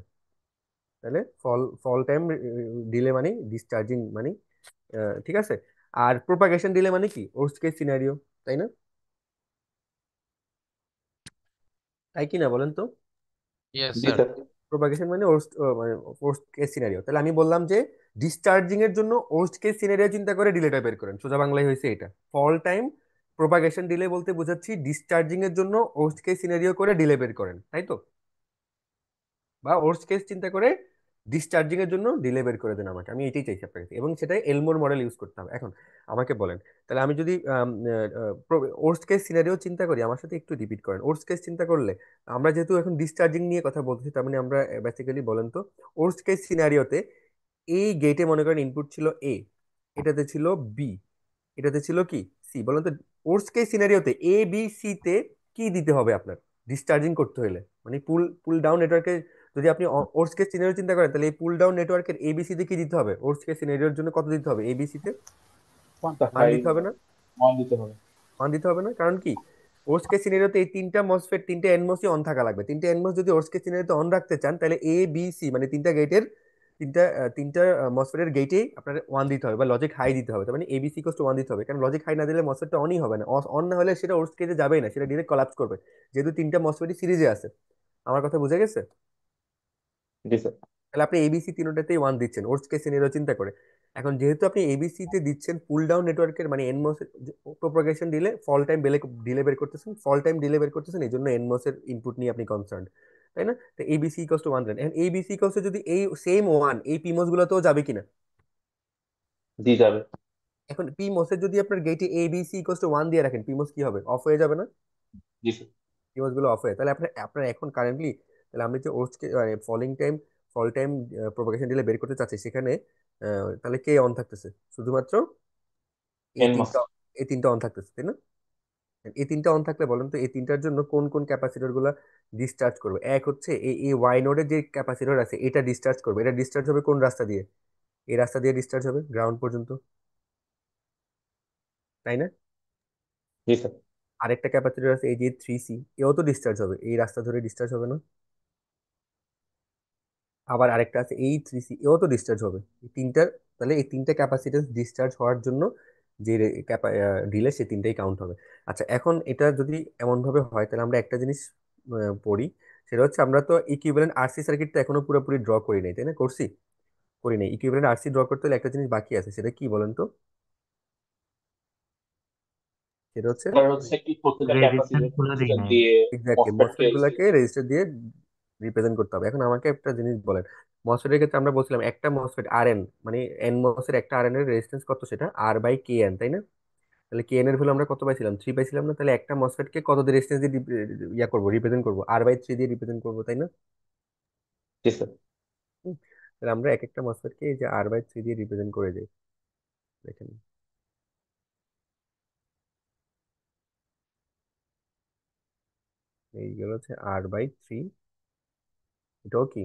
Speaker 1: তাহলে ফল ফল টাইম ডিলে মানে ডিসচার্জিং মানে ঠিক আছে। আর প্রোপাগেশন ডিলে মানে কি? ওর্স্ট কেস সিনারিও, তাই না? তাই কি না বলেন তো?
Speaker 3: ইয়েস
Speaker 2: জি
Speaker 3: স্যার।
Speaker 2: স্যার।
Speaker 1: প্রোপাগেশন মানে ওর্স্ট কেস সিনারিও। তাহলে আমি বললাম যে ডিসচার্জিং এর জন্য ওর্স্ট কেস সিনারিও চিন্তা করে ডিলেটা বের করেন। সোজা বাংলায় হয়েছে এটা। ফল টাইম প্রোপাগেশন ডিলে বলতে বোঝাচ্ছি ডিসচার্জিং এর জন্য ওর্স্ট কেস সিনারিও করে ডিলে বের করেন, তাই তো? বা ওর্স্ট কেস চিন্তা করে ডিসচার্জিং এর জন্য ডিলে বের করে দেন আমাকে। আমি এটাই চাইছি আপনার কাছে, এবং সেটাই এলমোর মডেল ইউজ করতে হবে। এখন আমাকে বলেন, তাহলে আমি যদি ওর্স্ট কেস সিনারিও চিন্তা করি, আমার সাথে একটু রিপিট করেন। ওর্স্ট কেস চিন্তা করলে আমরা যেহেতু এখন ডিসচার্জিং নিয়ে কথা বলতেছি, তার মানে আমরা বেসিক্যালি বলেন তো ওর্স্ট কেস সিনারিওতে এই গেটে মনে করেন ইনপুট ছিল এ, এটাতে ছিল বি, এটাতে ছিল কি? সি। বলেন তো ওর্স্ট কেস সিনারিওতে এ বি সি তে কি দিতে হবে আপনার ডিসচার্জিং করতে হলে? মানে পুল পুল ডাউন নেটওয়ার্কে যদি আপনি ওর্স্ট কেস সিনারিও চিন্তা করেন, তাহলে এই পুল ডাউন নেটওয়ার্কের এবিসি তে কি দিতে হবে? ওর্স্ট কেস সিনারিওর জন্য কত দিতে হবে এবিসি তে? ওয়ান
Speaker 2: ফাইভ
Speaker 1: দিতে হবে না?
Speaker 2: ওয়ান দিতে হবে।
Speaker 1: ওয়ান দিতে হবে না, কারণ কি? ওর্স্ট কেস সিনারিওতে এই তিনটা মসফেট, তিনটা এনমোসই অন থাকা লাগবে। তিনটা এনমোস যদি ওর্স্ট কেস সিনারিওতে অন রাখতে চান, তাহলে এ বি সি মানে তিনটা গেটের, তিনটা মসফেটের গেটেই আপনার ওয়ান দিতে হবে বা লজিক হাই দিতে হবে। তার মানে এবিসি কোস টু ওয়ান দিতে হবে, কারণ লজিক হাই না দিলে মসফেটটা অনই হবে না। অন না হলে সেটা ওর্স্ট কেসে যাবেই না, সেটা ডিরেক্ট কলাপস করবে, যেহেতু তিনটা মসফেটই সিরিজে আছে। আমার কথা বুঝে গেছে?
Speaker 2: জি স্যার।
Speaker 1: তাহলে আপনি এবিসি তিনটাতেই ওয়ান দিচ্ছেন ওর্স্ট কেস সিনারিও চিন্তা করে। এখন যেহেতু আপনি এবিসি তে দিচ্ছেন পুল ডাউন নেটওয়ার্কের, মানে এনমোস প্রোপাগেশন ডিলে, ফল টাইম ডিলে বের করতেছেন, ফল টাইম ডিলে বের করতেছেন, এই জন্য এনমোস এর ইনপুট নিয়ে আপনি কনসার্ন, তাই না? তো A B C equals to one then. এখন এবিসি ইকস টু যদি এই সেম ওয়ান এই পিমোস গুলোতেও যাবে কিনা?
Speaker 2: জি যাবে।
Speaker 1: এখন পিমোসের যদি আপনার গেটে এবিসি ইকস টু ওয়ান দিয়ে রাখেন, পিমোস কি হবে? অফ হয়ে যাবে না?
Speaker 2: জি স্যার।
Speaker 1: পিমোস গুলো অফ হয়ে, তাহলে আপনার আপনার এখন কারেন্টলি, তাহলে আমি যে ওর্স্ট মানে ফল টাইম প্রোপাগেশন ডিলে বের করতে চাচ্ছি, সেখানে তাহলে কে অন থাকতেছে? শুধুমাত্র এই
Speaker 2: এন মাস।
Speaker 1: তিনটা, এই তিনটা অন থাকতেছে, তাই না? এই তিনটা অন থাকলে বলেন তো এই তিনটার জন্য কোন কোন ক্যাপাসিটর গুলা ডিসচার্জ করবে? এক হচ্ছে এই এই ওয়াই নোডের যে ক্যাপাসিটর আছে, এটা ডিসচার্জ করবে। এটা ডিসচার্জ হবে কোন রাস্তা দিয়ে? এই রাস্তা দিয়ে ডিসচার্জ হবে গ্রাউন্ড পর্যন্ত, তাই না?
Speaker 2: জি স্যার।
Speaker 1: আরেকটা ক্যাপাসিটর আছে এই যে 3C, এও তো ডিসচার্জ হবে, এই রাস্তা ধরে ডিসচার্জ হবে না? আবার আরেকটা আছে এই 3C, এও তো ডিসচার্জ হবে। এই তিনটা, তাহলে এই তিনটা ক্যাপাসিটেন্স ডিসচার্জ হওয়ার জন্য যে ডিলে, সে তিনটাই কাউন্ট হবে। আচ্ছা, এখন এটা যদি এমন ভাবে হয়, তাহলে আমরা একটা জিনিস পড়ি। সেটা হচ্ছে আমরা তো ইকুইভ্যালেন্ট আরসি সার্কিট তো এখনো পুরোপুরি ড্র করি নাই, তাই না? করছি? করি নাই। ইকুইভ্যালেন্ট আরসি ড্র করতে হলে একটা জিনিস বাকি আছে, সেটা কি বলেন তো? সেটা হচ্ছে
Speaker 2: স্যার হচ্ছে কি প্রত্যেকটা
Speaker 8: রেজিস্ট্যান্স গুলো দিই
Speaker 2: ক্যাপাসিটর
Speaker 8: নাই।
Speaker 2: দিয়ে
Speaker 1: এক্স্যাক্টলি
Speaker 2: মসফেটকে
Speaker 1: মসফেট গুলাকে রেজিস্টার দিয়ে রিপ্রেজেন্ট করতে হবে। এখন আমাকে একটা জিনিস বলেন, মসফেটের ক্ষেত্রে আমরা বলছিলাম একটা মসফেট আর এন, মানে এন মসের একটা আর এন এর রেজিস্ট্যান্স কত? সেটা আর বাই কে এন, তাই না? তাহলে কে এন এর ভ্যালু আমরা কত পাইছিলাম? 3 পাইছিলাম না? তাহলে একটা মসফেট কে কত দিয়ে রেজিস্ট্যান্স দিয়ে ইয়া করবো, রিপ্রেজেন্ট করবো? R/3 দিয়ে রিপ্রেজেন্ট করবো, তাই না?
Speaker 2: জি স্যার।
Speaker 1: হুম। তাহলে আমরা এক একটা মসফেট কে এই যে R/3 দিয়ে রিপ্রেজেন্ট করে যাই। দেখেন, এইগুলো হচ্ছে R/3, এটাও কি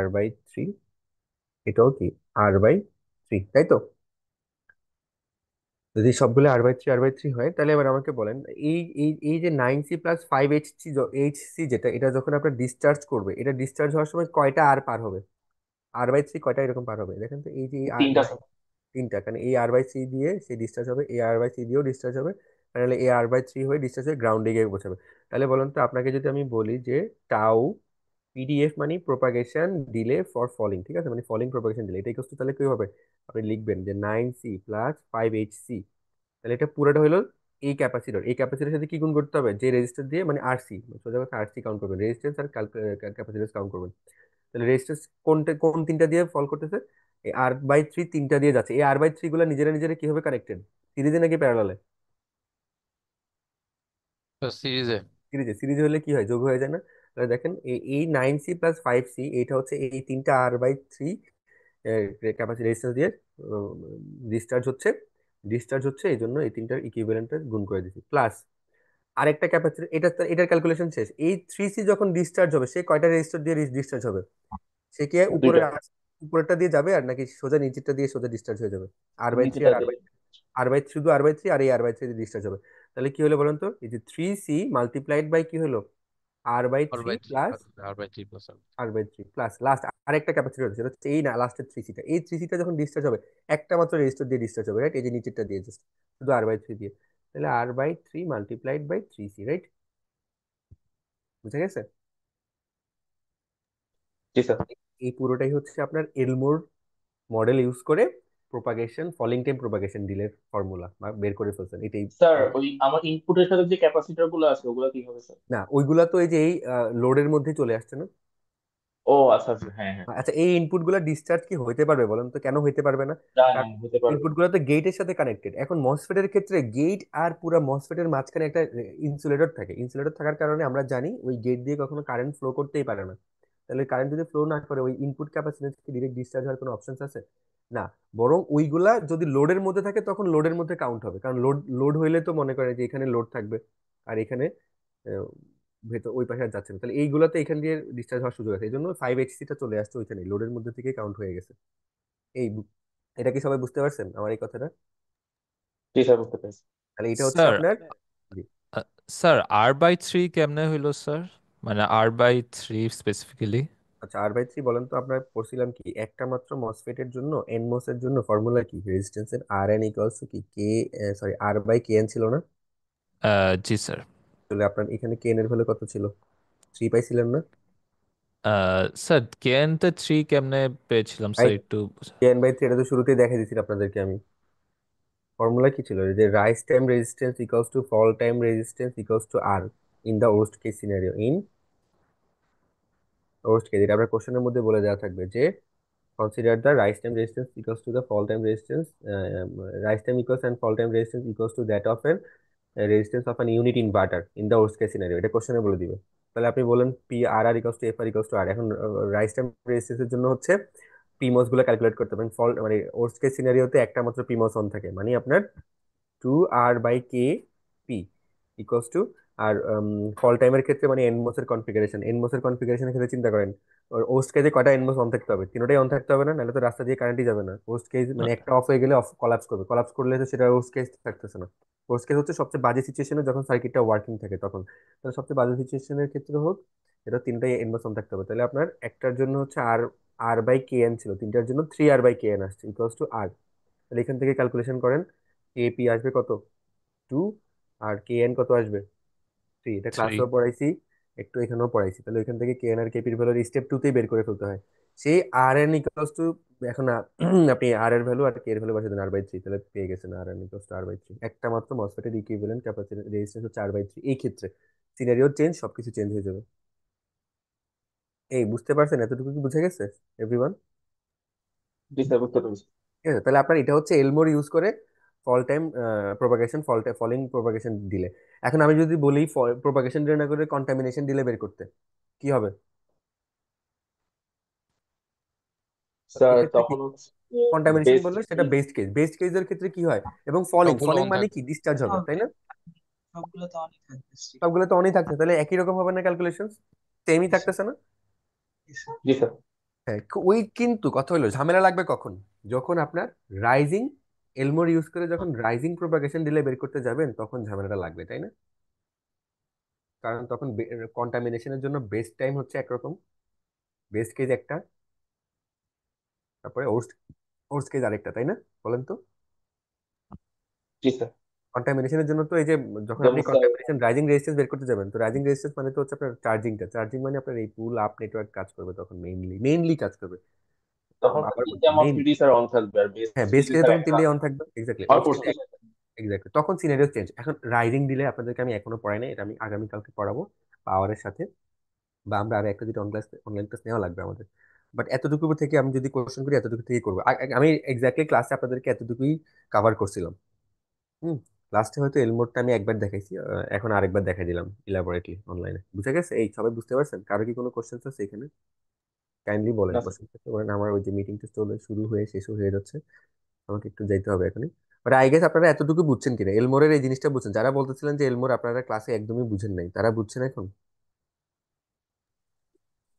Speaker 1: r/3, এটাও কি r/3, তাই তো? যদি সবগুলো r/3 হয়, তাহলে এবার আমাকে বলেন, এই এই এই যে 9c+5hc, এইচসি যেটা, এটা যখন আপনার ডিসচার্জ করবে, এটা ডিসচার্জ হওয়ার সময় কয়টা আর পার হবে? r/3 কয়টা এরকম পার হবে দেখেন তো? এই যে
Speaker 2: তিনটা স্যার।
Speaker 1: তিনটা, কারণ এই r/3 দিয়ে সে ডিসচার্জ হবে, এই r/3 দিয়েও ডিসচার্জ হবে, তাহলে এই r/3 হয়ে ডিসচার্জ হয়ে গ্রাউন্ডে গিয়ে পৌঁছাবে। তাহলে বলুন তো, আপনাকে যদি আমি বলি যে টাউ পিডিএফ মানে প্রোপাগেশন ডিলে ফর ফলিং, ঠিক আছে, মানে ফলিং প্রোপাগেশন ডিলে, এটা ইকুয়াল টু, তাহলে কি হবে? আপনি লিখবেন যে 9c+5hc, তাহলে এটা পুরোটা হলো এই ক্যাপাসিটর। এই ক্যাপাসিটরের সাথে কি গুণ করতে হবে? যে রেজিস্টার দিয়ে, মানে আরসি, সোজা কথা আরসি কাউন্ট করবেন, রেজিস্ট্যান্স আর ক্যাপাসিটর কাউন্ট করবেন। তাহলে রেজিস্ট্যান্স কোন তিনটা দিয়ে ফল করতেছে? এই r/3 তিনটা দিয়ে যাচ্ছে। এই r/3 গুলা নিজেরা নিজেরা কিভাবে কানেক্টেড? সিরিজে নাকি প্যারালালে?
Speaker 3: সিরিজে।
Speaker 1: সিরিজে হলে কি হয়? যোগ হয়ে যায় না? তাহলে দেখেন, এই 9c+5c, এইটা হচ্ছে এই তিনটা r/3 ক্যাপাসিটি রেজিস্ট্যান্স দিয়ে ডিসচার্জ হচ্ছে। এই জন্য এই তিনটার ইকুইভ্যালেন্টটা গুণ করে দিচ্ছি, প্লাস আরেকটা ক্যাপাসিটর। এটার ক্যালকুলেশন শেষ। এই 3c যখন ডিসচার্জ হবে, সে কয়টা রেজিস্টার দিয়ে ডিসচার্জ হবে? সে কি
Speaker 2: দুইটা।
Speaker 1: উপরেরটা দিয়ে যাবে, আর নাকি সোজা নিচেরটা দিয়ে সোজা ডিসচার্জ হয়ে যাবে? r/3
Speaker 2: নিচেটা
Speaker 1: আর
Speaker 2: দিয়ে।
Speaker 1: r/3, শুধু r/3 আর এই r/3 দিয়ে ডিসচার্জ হবে। তাহলে কি হলো বলুন তো? এই যে 3c মাল্টিপ্লাইড বাই কি হলো?
Speaker 3: R
Speaker 1: r/3
Speaker 3: by three
Speaker 1: plus
Speaker 3: R by three plus
Speaker 1: r/3 plus last আরেকটা ক্যাপাসিটর আছে, সেটা হচ্ছে এই না, লাস্টের 3c টা। এই 3c টা যখন ডিসচার্জ হবে, একটা মাত্র রেজিস্টার দিয়ে ডিসচার্জ হবে, রাইট? এই যে নিচেরটা দিয়ে, জাস্ট শুধু r/3 দিয়ে। তাহলে r/3 multiplied by 3c, right? বুঝা গেছে?
Speaker 2: জি স্যার।
Speaker 1: এই পুরোটাই হচ্ছে আপনার এলমোর মডেল ইউজ করে প্রোপাগেশন, ফলিং টাইম প্রোপাগেশন ডিলের ফর্মুলা বা বের করে ফেলছেন, এটাই।
Speaker 2: স্যার ওই আমার ইনপুটের সাথে যে ক্যাপাসিটর গুলো আছে ওগুলো কি হবে স্যার?
Speaker 1: না, ওইগুলা তো এই যে এই লোডের মধ্যে চলে আসছে না?
Speaker 2: ও আচ্ছা আচ্ছা, হ্যাঁ হ্যাঁ।
Speaker 1: আচ্ছা, এই ইনপুট গুলা ডিসচার্জ কি হইতে পারবে বলেন তো? কেন হইতে পারবে না?
Speaker 2: না না,
Speaker 1: কারণ
Speaker 2: হতে পারবে
Speaker 1: ইনপুট
Speaker 2: না।
Speaker 1: গুলো তো গেটের সাথে কানেক্টেড। এখন মসফেটের ক্ষেত্রে গেট আর পুরো মসফেটের মাঝখানে একটা ইনসুলেটর থাকে। ইনসুলেটর থাকার কারণে আমরা জানি ওই গেট দিয়ে কখনো কারেন্ট ফ্লো করতেই পারে না। তাহলে কারেন্ট যদি ফ্লো না করে, ওই ইনপুট ক্যাপাসিট্যান্স কি ডিরেক্ট ডিসচার্জ হওয়ার কোনো অপশন আছে? না। বরং ওইগুলা যদি লোডের মধ্যে থাকে, তখন লোডের মধ্যে কাউন্ট হবে, কারণ লোড লোড হইলে তো মনে করে যে এখানে লোড থাকবে, আর এখানে আহ, ভেতর ওই পাশে আর যাচ্ছে না, তাহলে এইগুলাতে এখান দিয়ে ডিসচার্জ হওয়ার সুযোগ আছে। এই জন্য 5hc টা চলে আসছে ওইখানে, লোডের মধ্যে থেকে কাউন্ট হয়ে গেছে। এই এটা কি সবাই বুঝতে পারছেন আমার এই কথাটা?
Speaker 2: জি স্যার, বুঝতে পেরেছি।
Speaker 1: তাহলে এটা হচ্ছে
Speaker 9: স্যার
Speaker 1: আপনার, জি।
Speaker 9: স্যার r/3 কেমনে হইলো স্যার, মানে r/3 স্পেসিফিক্যালি?
Speaker 1: আচ্ছা, r/3 বলেন তো, আপনার পড়ছিলাম কি একটা মাত্র মসফেটের জন্য, এনমস এর জন্য ফর্মুলা কি? রেজিস্ট্যান্সের আর এন ইকুয়ালস টু কি কে, সরি, r/kn ছিল না?
Speaker 9: জি স্যার।
Speaker 1: তাহলে আপনার এখানে kn এর ভ্যালু কত ছিল? 3 পাইছিলেন না?
Speaker 9: স্যার kn তে 3 কেমনে পেয়েছিলাম
Speaker 1: আই
Speaker 9: স্যার একটু?
Speaker 1: kn/3, এটা তো শুরুতেই দেখে দিয়েছি আপনাদেরকে আমি। ফর্মুলা কি ছিল? যে rise time resistance equals to fall time resistance equals to R, in the worst case scenario, worst case, এটা আপনার কোশ্চেনের মধ্যে বলে দেওয়া থাকবে যে consider the rise time resistance equals to the fall time resistance, rise time equals and fall time resistance equals to that of an resistance of an unit inverter in the worst case scenario, এটা কোশ্চেনে বলে দিবে। তাহলে আপনি বলেন P R R equals to F R equals to R. এখন rise time রেজিস্ট্যান্সের জন্য হচ্ছে পিমস গুলো ক্যালকুলেট করতে হবে। ফল মানে ওর্স্ট কেস সিনারিওতে একটা মাত্র পিমস অন থাকে, মানে আপনার 2r/k p ইকুয়ালস টু, আর ফল টাইমের ক্ষেত্রে মানে এনমোসের কনফিগারেশনের ক্ষেত্রে চিন্তা করেন, ওস্ট কেজে কয়টা এনমোস অন থাকতে হবে? তিনটাই অন থাকতে হবে না? নাহলে তো রাস্তা দিয়ে কারেন্টই যাবে না। ওস্ট কেজ মানে একটা অফ হয়ে গেলে অফ কলাপস করবে, কলাপস করলে তো সেটা ওস্ট কেজ থাকতেছে না। ওস্ট কেজ হচ্ছে সবচেয়ে বাজে সিচুয়েশনে, যখন সার্কিটটা ওয়ার্কিং থাকে তখন। তাহলে সবচেয়ে বাজে সিচুয়েশনের ক্ষেত্রে হোক, এটা তিনটাই এনমোস অন থাকতে হবে। তাহলে আপনার একটার জন্য হচ্ছে আর r/kn ছিল, তিনটার জন্য 3r/kn আসছে ইকুয়ালস টু আর। তাহলে এখান থেকে ক্যালকুলেশন করেন, ap আসবে কত? 2, আর kn কত আসবে? 3। এটা
Speaker 9: 3।
Speaker 1: ক্লাসেও পড়াইছি, একটু এখানেও পড়াইছি। তাহলে ওইখান থেকে kn আর kp এর ভ্যালু স্টেপ 2 তেই বের করে ফেলতে হয়। সেই rn ইকুয়ালস টু, এখন আপনি r এর ভ্যালু আর k এর ভ্যালু বসে দেন r/3, তাহলে পেয়ে গেছেন rn ইকুয়ালস টু r/3। একটা মাত্র মসফেটের ইকুইভ্যালেন্ট ক্যাপাসিটি রেজিস্ট্যান্স হচ্ছে r/3। এই ক্ষেত্রে সিনারিও চেঞ্জ, সবকিছু চেঞ্জ হয়ে যাবে। এই বুঝতে পারছেন? এতটুকু কি বুঝে গেছে এভরিওয়ান?
Speaker 2: জি স্যার, বুঝতে পেরেছি।
Speaker 1: ঠিক আছে, তাহলে আপনার এটা হচ্ছে এলমোর ইউজ করে ফল টাইম প্রোপাগেশন, ফলিং প্রোপাগেশন দিলে। এখন আমি যদি বলি প্রোপাগেশন ডিলে না করে কন্টামিনেশন দিলে বের করতে, কি হবে?
Speaker 2: স্যার
Speaker 1: এক্ষেত্রে কি
Speaker 2: তখন হচ্ছে
Speaker 1: কন্টামিনেশন
Speaker 2: বেস্ট
Speaker 1: বললে সেটা
Speaker 2: কেস।
Speaker 1: Best case. বেস্ট কেসের ক্ষেত্রে কি হয়? এবং ফলিং,
Speaker 3: সবগুলো
Speaker 1: ফলিং
Speaker 3: অন
Speaker 1: মানে
Speaker 3: থাকবে।
Speaker 1: কি? ডিসচার্জ হবে, তাই না?
Speaker 6: সবগুলো তো অনই থাকবে still।
Speaker 1: সবগুলো তো অনই থাকছে, তাহলে একই রকম হবে না ক্যালকুলেশন? সেমই থাকতেছে না?
Speaker 2: জি স্যার।
Speaker 1: হ্যাঁ, ওই কিন্তু কথা হলো ঝামেলা লাগবে কখন? যখন আপনার রাইজিং এলমোর ইউজ করে যখন রাইজিং প্রপাগেশন ডিলে বের করতে যাবেন তখন ঝামেলাটা লাগবে, তাই না? কারণ তখন কন্টামিনেশনের জন্য বেস্ট টাইম হচ্ছে একরকম, বেস্ট কেজ একটা, তারপরে ওর্স্ট ওর্স্ট কেজ আরেকটা, তাই না? বলেন তো।
Speaker 2: জি স্যার।
Speaker 1: কন্টামিনেশনের জন্য তো এই যে যখন
Speaker 2: যেমন
Speaker 1: আপনি
Speaker 2: স্যার
Speaker 1: কন্টামিনেশন রাইজিং রেজিস্ট্যান্স বের করতে যাবেন, তো রাইজিং রেজিস্ট্যান্স মানে তো হচ্ছে আপনার চার্জিং মানে আপনার এই পুল আপ নেটওয়ার্ক কাজ করবে তখন, মেইনলি কাজ করবে।
Speaker 2: তখন স্যার
Speaker 1: আবার
Speaker 2: তিনটা
Speaker 1: মেইন,
Speaker 2: মসফেটই স্যার অন থাকবে, আর বেস
Speaker 1: হ্যাঁ বেস
Speaker 2: কেসে
Speaker 1: কেসে
Speaker 2: স্যার
Speaker 1: তখন
Speaker 2: একটা
Speaker 1: তিনটেই অন থাকবে, এক্স্যাক্টলি।
Speaker 2: আর
Speaker 1: ওর্স্ট
Speaker 2: পোস্ট
Speaker 1: কেসে
Speaker 2: কেসে।
Speaker 1: এক্স্যাক্টলি, তখন সিনারিও চেঞ্জ। এখন রাইজিং দিলে আপনাদেরকে আমি এখনো পড়াই নাই, এটা আমি আগামীকালকে পড়াবো পাওয়ারের সাথে, বা আমরা আরো একটা দুটো অনলাইন ক্লাস নেওয়া লাগবে আমাদের। বাট এতটুকু থেকে আমি যদি কোশ্চেন করি এতটুকু থেকেই করবো। আমি এক্স্যাক্টলি ক্লাসে আপনাদেরকে এতটুকুই কভার করছিলাম। হুম। লাস্টে হয়তো এলমোডটা আমি একবার দেখাইছি, এখন আরেকবার দেখাই দিলাম ইলাবোরেটলি অনলাইনে। বুঝে গেছে? এই সবাই বুঝতে পারছেন? কারো কি কোনো কোশ্চেন আছে এখানে? কাইন্ডলি বলেন
Speaker 2: না স্যার।
Speaker 1: কোশ্চেন থাকলে বলেন, আমার ওই যে মিটিংটা চলে শুরু হয়ে শেষও হয়ে যাচ্ছে, আমাকে একটু যাইতে হবে এখনই। বাট আই গেস আপনারা এতটুকু বুঝছেন কিনা, এলমোরের এই জিনিসটা বুঝছেন? যারা বলতেছিলেন যে এলমোর আপনারা ক্লাসে একদমই বুঝেন নাই, তারা বুঝছেন এখন?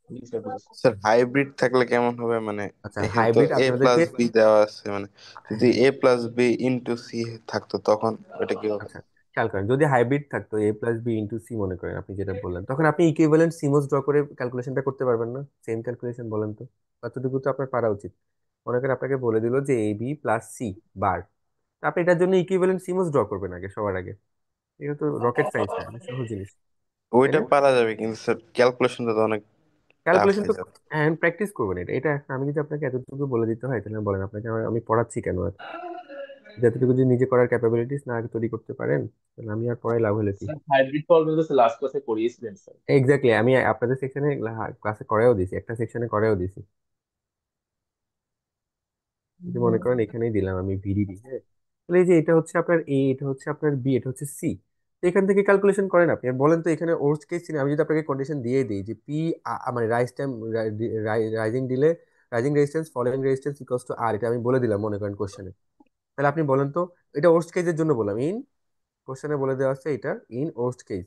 Speaker 2: জি স্যার বুঝেছি।
Speaker 7: স্যার হাইব্রিড থাকলে কেমন হবে মানে?
Speaker 1: আচ্ছা,
Speaker 7: এখানে তো
Speaker 1: হাইব্রিড
Speaker 7: এ প্লাস
Speaker 1: আপনাদেরকে,
Speaker 7: বি দেওয়া আছে, মানে যদি
Speaker 1: হ্যাঁ,
Speaker 7: এ প্লাস বি ইন্টু সি থাকতো তখন ওটা কি হবে?
Speaker 1: আচ্ছা খেয়াল করেন, যদি হাইব্রিড থাকতো a+b * c মনে করেন আপনি যেটা বললেন, তখন আপনি ইকুইভ্যালেন্ট সিমোস ড্র করে ক্যালকুলেশনটা করতে পারবেন না? সেম ক্যালকুলেশন বলেন তো, কতটুকু তো আপনার পারা উচিত। মনে করেন আপনাকে বলে দিল যে ab+c বার, আপনি এটার জন্য ইকুইভ্যালেন্ট সিমোস ড্র করবেন আগে, সবার আগে। এটা তো রকেট সায়েন্স না, এটা সহজ জিনিস, তাই
Speaker 7: ওইটা
Speaker 1: না?
Speaker 7: পারা যাবে কিন্তু স্যার ক্যালকুলেশনটা তো অনেক টাফ
Speaker 1: ক্যালকুলেশন
Speaker 7: হয়ে
Speaker 1: তো,
Speaker 7: যাবে।
Speaker 1: হ্যাঁ প্র্যাকটিস করবেন। এটা এটা আমি যদি আপনাকে এতটুকু বলে দিতে হয় তাহলে বলেন আপনাকে আমি পড়াচ্ছি কেন আর? যতটুকু যদি নিজে করার ক্যাপাবিলিটিস না আগে তৈরি করতে পারেন তাহলে আমি আর পড়াই লাভ হলো কি?
Speaker 2: স্যার হাইব্রিড প্রবলেম তো লাস্ট ক্লাসে করিয়েছিলেন স্যার।
Speaker 1: এক্স্যাক্টলি, আমি আপনাদের সেকশনে ক্লাসে করেও দিছি, একটা সেকশনে করেও দিছি। যে মনে করেন এখানেই দিলাম আমি ভিডিডি, হ্যাঁ। তাহলে এই যে এটা হচ্ছে আপনার এ, এটা হচ্ছে আপনার বি, এটা হচ্ছে সি। তো এখান থেকে ক্যালকুলেশন করেন আপনি, আর বলেন তো এখানে ওর্স্ট কেস সিনারি আমি যদি আপনাকে কন্ডিশন দিয়ে দিই যে পি, মানে রাইজ টাইম, রাইজিং দিলে rising resistance following resistance equals to R, এটা আমি বলে দিলাম মনে করেন কোশ্চেনে। তাহলে আপনি বলেন তো, এটা ওর্স্ট কেসের জন্য বললাম, কোশ্চেনে বলে দেওয়া আছে এটা ইন ওর্স্ট কেস।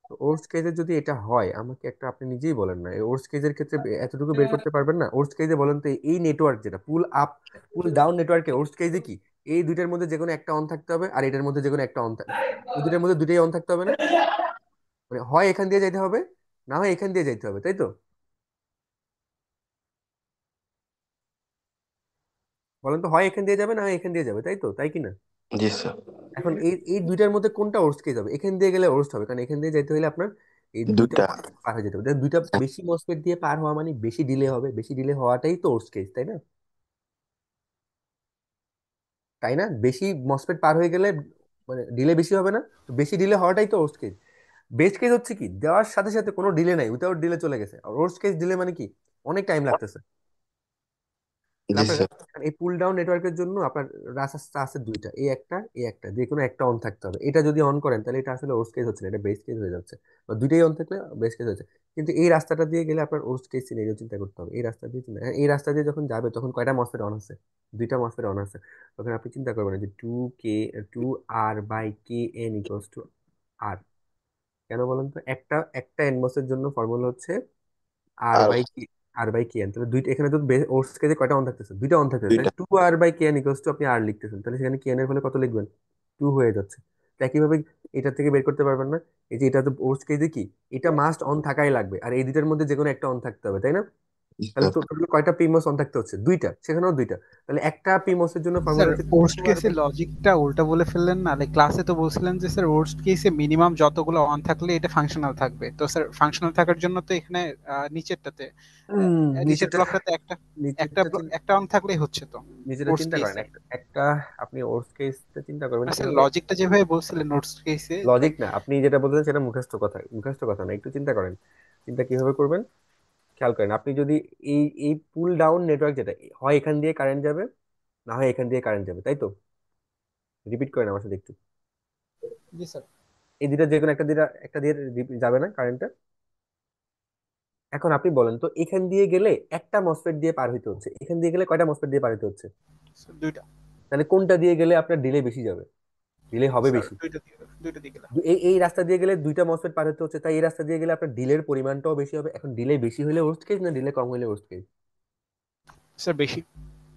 Speaker 1: তো ওর্স্ট কেসের যদি এটা হয় আমাকে একটা, আপনি নিজেই বলেন না, এই ওর্স্ট কেসের ক্ষেত্রে এতটুকু বের করতে পারবেন না? ওর্স্ট কেসে বলেন তো এই নেটওয়ার্ক যেটা পুল আপ পুল ডাউন নেটওয়ার্কে ওর্স্ট কেসে কি এই দুইটার মধ্যে যে কোনো একটা অন থাকতে হবে, আর এটার মধ্যে যে কোনো একটা অন থাকবে, এই দুইটার মধ্যে দুইটাই অন থাকতে হবে না? মানে হয় এখান দিয়ে যাইতে হবে, না হয় এখান দিয়ে যাইতে হবে, তাই তো? বলেন তো, হয় এখান দিয়ে যাবে না হয় এখান দিয়ে যাবে, তাই তো? তাই কি না?
Speaker 7: জি স্যার।
Speaker 1: এখন এই এই দুইটার মধ্যে কোনটা ওর্স্ট কেস হবে? এখান দিয়ে গেলে ওর্স্ট হবে, কারণ এখান দিয়ে যেতে হলে আপনার এই দুইটা
Speaker 7: দুইটা।
Speaker 1: মসফেট পার হয়ে যেতে হবে। তাহলে দুইটা বেশি মসফেট দিয়ে পার হওয়া মানে বেশি ডিলে হবে, বেশি ডিলে হওয়াটাই তো ওর্স্ট কেস, তাই না? তাই না? বেশি মসফেট পার হয়ে গেলে মানে ডিলে বেশি হবে না? তো বেশি ডিলে হওয়াটাই তো ওর্স্ট কেস। বেস্ট কেস হচ্ছে কি দেওয়ার সাথে সাথে কোনো ডিলে নাই, উইথাউট ডিলে চলে গেছে। আর ওর্স্ট কেস ডিলে মানে কি অনেক টাইম লাগতেছে।
Speaker 7: জি
Speaker 1: আপনার
Speaker 7: স্যার।
Speaker 1: এই পুল ডাউন নেটওয়ার্কের জন্য আপনার রাস্তা আছে দুইটা, এই একটা যে কোনো একটা অন থাকতে হবে। এটা যদি অন করেন তাহলে এটা আসলে ওর্স্ট কেস হচ্ছে না, এটা বেস্ট কেস হয়ে যাচ্ছে। বা দুইটাই অন থাকলে বেস্ট কেস হচ্ছে। কিন্তু এই রাস্তাটা দিয়ে গেলে আপনার ওর্স্ট কেস সিনারিও চিন্তা করতে হবে। এই রাস্তা দিয়ে এই রাস্তা দিয়ে যখন যাবে তখন কয়টা মসফেট অন আছে? দুইটা মসফেট অন আছে। তখন আপনি চিন্তা করবেন যে two R by K N equals to R. কেন বলেন তো? একটা একটা এনমসের জন্য ফর্মুলা হচ্ছে আর
Speaker 7: আর
Speaker 1: বাই কি, আর বাই কে এন। তাহলে দুইটা এখানে তো ওর্স কেজে কয়টা অন থাকতেছে? দুইটা অন থাকতেছে,
Speaker 7: দুইটা।
Speaker 1: তাহলে 2r/kn ইকুয়ালস টু আপনি আর লিখতেছেন, তাহলে সেখানে kn এর হলে কত লিখবেন? 2 হয়ে যাচ্ছে। তো একইভাবে এটা থেকে বের করতে পারবেন না? এই যে এটা তো ওর্স কেজে কি এটা মাস্ট অন থাকাই লাগবে, আর এই দুইটার মধ্যে যে কোনো একটা অন থাকতে হবে, তাই না?
Speaker 7: জি
Speaker 1: তাহলে
Speaker 7: স্যার।
Speaker 1: টোটাল কয়টা পিমোস অন থাকতে হচ্ছে? দুইটা, সেখানেও দুইটা। তাহলে একটা পিমোসের জন্য
Speaker 6: স্যার
Speaker 1: ফর্মুলা হচ্ছে
Speaker 6: ওর্স্ট
Speaker 1: টু আর
Speaker 6: কেসে
Speaker 1: বাই
Speaker 6: লজিকটা উল্টা বলে ফেললেন না? লাইক ক্লাসে তো বলছিলেন যে স্যার ওর্স্ট কেসে মিনিমাম যতগুলো অন থাকলে এটা ফাংশনাল থাকবে। তো স্যার ফাংশনাল থাকার জন্য তো এখানে নিচেরটাতে নিচের
Speaker 1: নিচেরটা,
Speaker 6: ব্লকটাতে একটা একটা
Speaker 1: নিচেরটা
Speaker 6: একটা অন থাকলেই হচ্ছে তো
Speaker 1: নিচেরটা
Speaker 6: ওর্স্ট
Speaker 1: চিন্তা করেন,
Speaker 6: কেসে।
Speaker 1: একটা একটা আপনি ওর্স কেসটা চিন্তা করবেন
Speaker 6: না স্যার
Speaker 1: কিভাবে?
Speaker 6: লজিকটা যেভাবে বলছিলেন ওর্স্ট কেসে
Speaker 1: লজিক
Speaker 6: লাইক
Speaker 1: না, আপনি যেটা বলছেন সেটা মুখস্থ কথা না, একটু চিন্তা করেন। চিন্তা কিভাবে করবেন খেয়াল করেন। আপনি যদি এই পুল ডাউন নেটওয়ার্ক যেটা, হয় এখান দিয়ে কারেন্ট যাবে, না হয় এখান দিয়ে কারেন্ট যাবে, তাই তো? রিপিট করেন আমার সাথে একটু।
Speaker 6: জি স্যার।
Speaker 1: এই দুটা যে কোনো একটা দিয়ে যাবে না কারেন্টটা? এখন আপনি বলেন তো, এখান দিয়ে গেলে একটা মসফেট দিয়ে পার হইতে হচ্ছে, এখান দিয়ে গেলে কয়টা মসফেট দিয়ে পার হইতে হচ্ছে?
Speaker 6: দুইটা।
Speaker 1: তাহলে কোনটা দিয়ে গেলে আপনার ডিলে বেশি যাবে, ডিলে হবে
Speaker 6: স্যার
Speaker 1: বেশি?
Speaker 6: দুইটা দিকে না।
Speaker 1: এই রাস্তা দিয়ে গেলে দুইটা মসফেট পার হতে হচ্ছে, তাই এই রাস্তা দিয়ে গেলে আপনার ডিলের পরিমাণটাও বেশি হবে। এখন ডিলে বেশি হলে ওর্স্ট কেস না ডিলে কম হলে ওর্স্ট কেস?
Speaker 6: স্যার বেশি।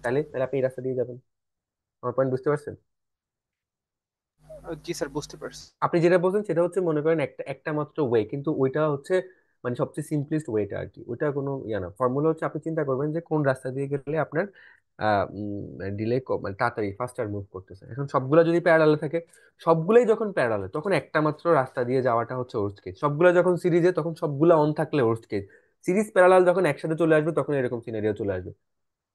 Speaker 1: তাহলে তাহলে আপনি এই রাস্তা দিয়ে যাবেন। আমার পয়েন্ট বুঝতে পারছেন?
Speaker 6: জি স্যার, বুঝতে পারছি।
Speaker 1: আপনি যেটা বলছেন সেটা হচ্ছে মনে করেন একটা একটা মাত্র ওয়ে, কিন্তু ওইটা হচ্ছে মানে সবচেয়ে সিম্পলেস্ট ওয়েটা আর কি। ওইটা কোনো ইয়া না, ফর্মুলা হচ্ছে আপনি চিন্তা করবেন যে কোন রাস্তা দিয়ে গেলে আপনার ডিলে মানে তাড়াতাড়ি ফাস্টার মুভ করতেছে। এখন সবগুলা যদি প্যারালালে থাকে, সবগুলাই যখন প্যারালালে তখন একটা মাত্র রাস্তা দিয়ে যাওয়াটা হচ্ছে ওর্স্ট কেস। সবগুলা যখন সিরিজে তখন সবগুলা অন থাকলে ওর্স্ট কেস। সিরিজ প্যারালাল যখন একসাথে চলে আসবে তখন এরকম সিনারিও চলে আসবে।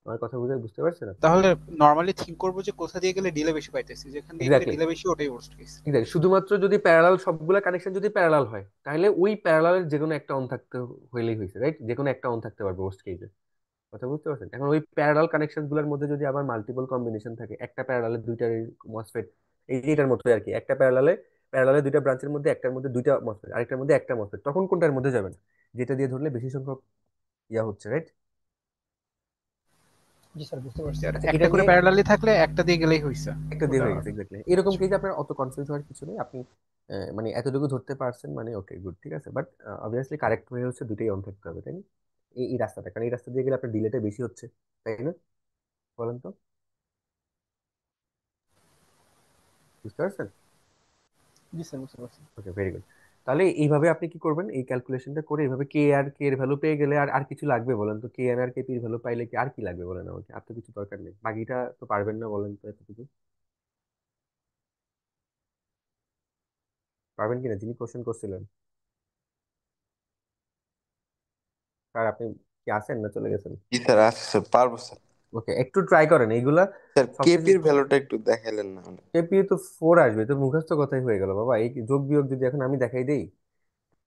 Speaker 1: আমার কথা বুঝতে পারছেন আপনি?
Speaker 6: তাহলে নর্মালি থিঙ্ক করবো যে কোথা দিয়ে গেলে ডিলে বেশি পাইতেছি, যেখান দিয়ে গেলে
Speaker 1: এক্স্যাক্টলি,
Speaker 6: ডিলে বেশি ওটাই ওর্স্ট কেস।
Speaker 1: এক্স্যাক্টলি। শুধুমাত্র যদি প্যারালাল সবগুলা কানেকশন যদি প্যারালাল হয় তাহলে ওই প্যারালালের যে কোনো একটা অন থাকতে হইলেই হয়েছে, রাইট? যে কোনো একটা অন থাকতে পারবে ওর্স্ট কেসে। কথা বুঝতে পারছেন? এখন ওই প্যারালাল কানেকশন গুলোর মধ্যে যদি আবার মাল্টিপল কম্বিনেশন থাকে, একটা প্যারালালে দুইটা মসফেট, এই যে এটার মতো আর কি, একটা প্যারালালে প্যারালালে দুইটা ব্রাঞ্চের মধ্যে একটার মধ্যে দুইটা মসফেট, আরেকটার মধ্যে একটা মসফেট, তখন কোনটার মধ্যে যাবেন? যেটা দিয়ে ধরলে বেশি সংখ্যক ইয়া হচ্ছে, রাইট?
Speaker 6: জি স্যার, বুঝতে পারছি। আর
Speaker 1: আচ্ছা,
Speaker 6: একটা
Speaker 1: এটা
Speaker 6: করে
Speaker 1: নিয়ে
Speaker 6: প্যারালালি থাকলে একটা দিয়ে গেলেই হইছে।
Speaker 1: একটা দিয়ে
Speaker 6: ওটা
Speaker 1: হয়ে গেছে, এক্স্যাক্টলি। এরকম কেসে আপনার অত কনফিউজ হওয়ার কিছু নেই। আপনি মানে এতটুকু ধরতে পারছেন মানে ওকে, গুড, ঠিক আছে। বাট অবভিয়াসলি কারেক্ট হয়ে হচ্ছে দুটোই অন থাকতে হবে, তাই না? এই রাস্তাটা, কারণ এই রাস্তা দিয়ে গেলে আপনার ডিলেটা বেশি হচ্ছে, তাই না? বলেন তো, বুঝতে পারছেন?
Speaker 6: জি স্যার, বুঝতে পারছি।
Speaker 1: ওকে, ভেরি গুড। তাহলে এইভাবে আপনি কি করবেন, এই ক্যালকুলেশনটা করে এইভাবে কে আর কে এর ভ্যালু পেয়ে গেলে আর আর কিছু লাগবে বলেন তো? কে আর কে এর ভ্যালু পাইলে কি আর কি লাগবে বলেন আমাকে? আর তো কিছু দরকার নেই, বাকিটা তো পারবেন না বলেন তো? এতটুকু পারবেন কিনা যিনি কোশ্চেন করছিলেন? স্যার আপনি কি আছেন না চলে গেছেন?
Speaker 7: জি স্যার, আছে স্যার, পারবো স্যার।
Speaker 1: ওকে, একটু ট্রাই করেন এইগুলা
Speaker 7: স্যার
Speaker 1: সবকিছু।
Speaker 7: কেপির ভ্যালুটা একটু দেখাইলেন না আমাকে।
Speaker 1: কেপিএ তো 4 আসবে, তো মুখস্থ কথাই হয়ে গেল বাবা। এই যোগ বিয়োগ যদি এখন আমি দেখাই দেই,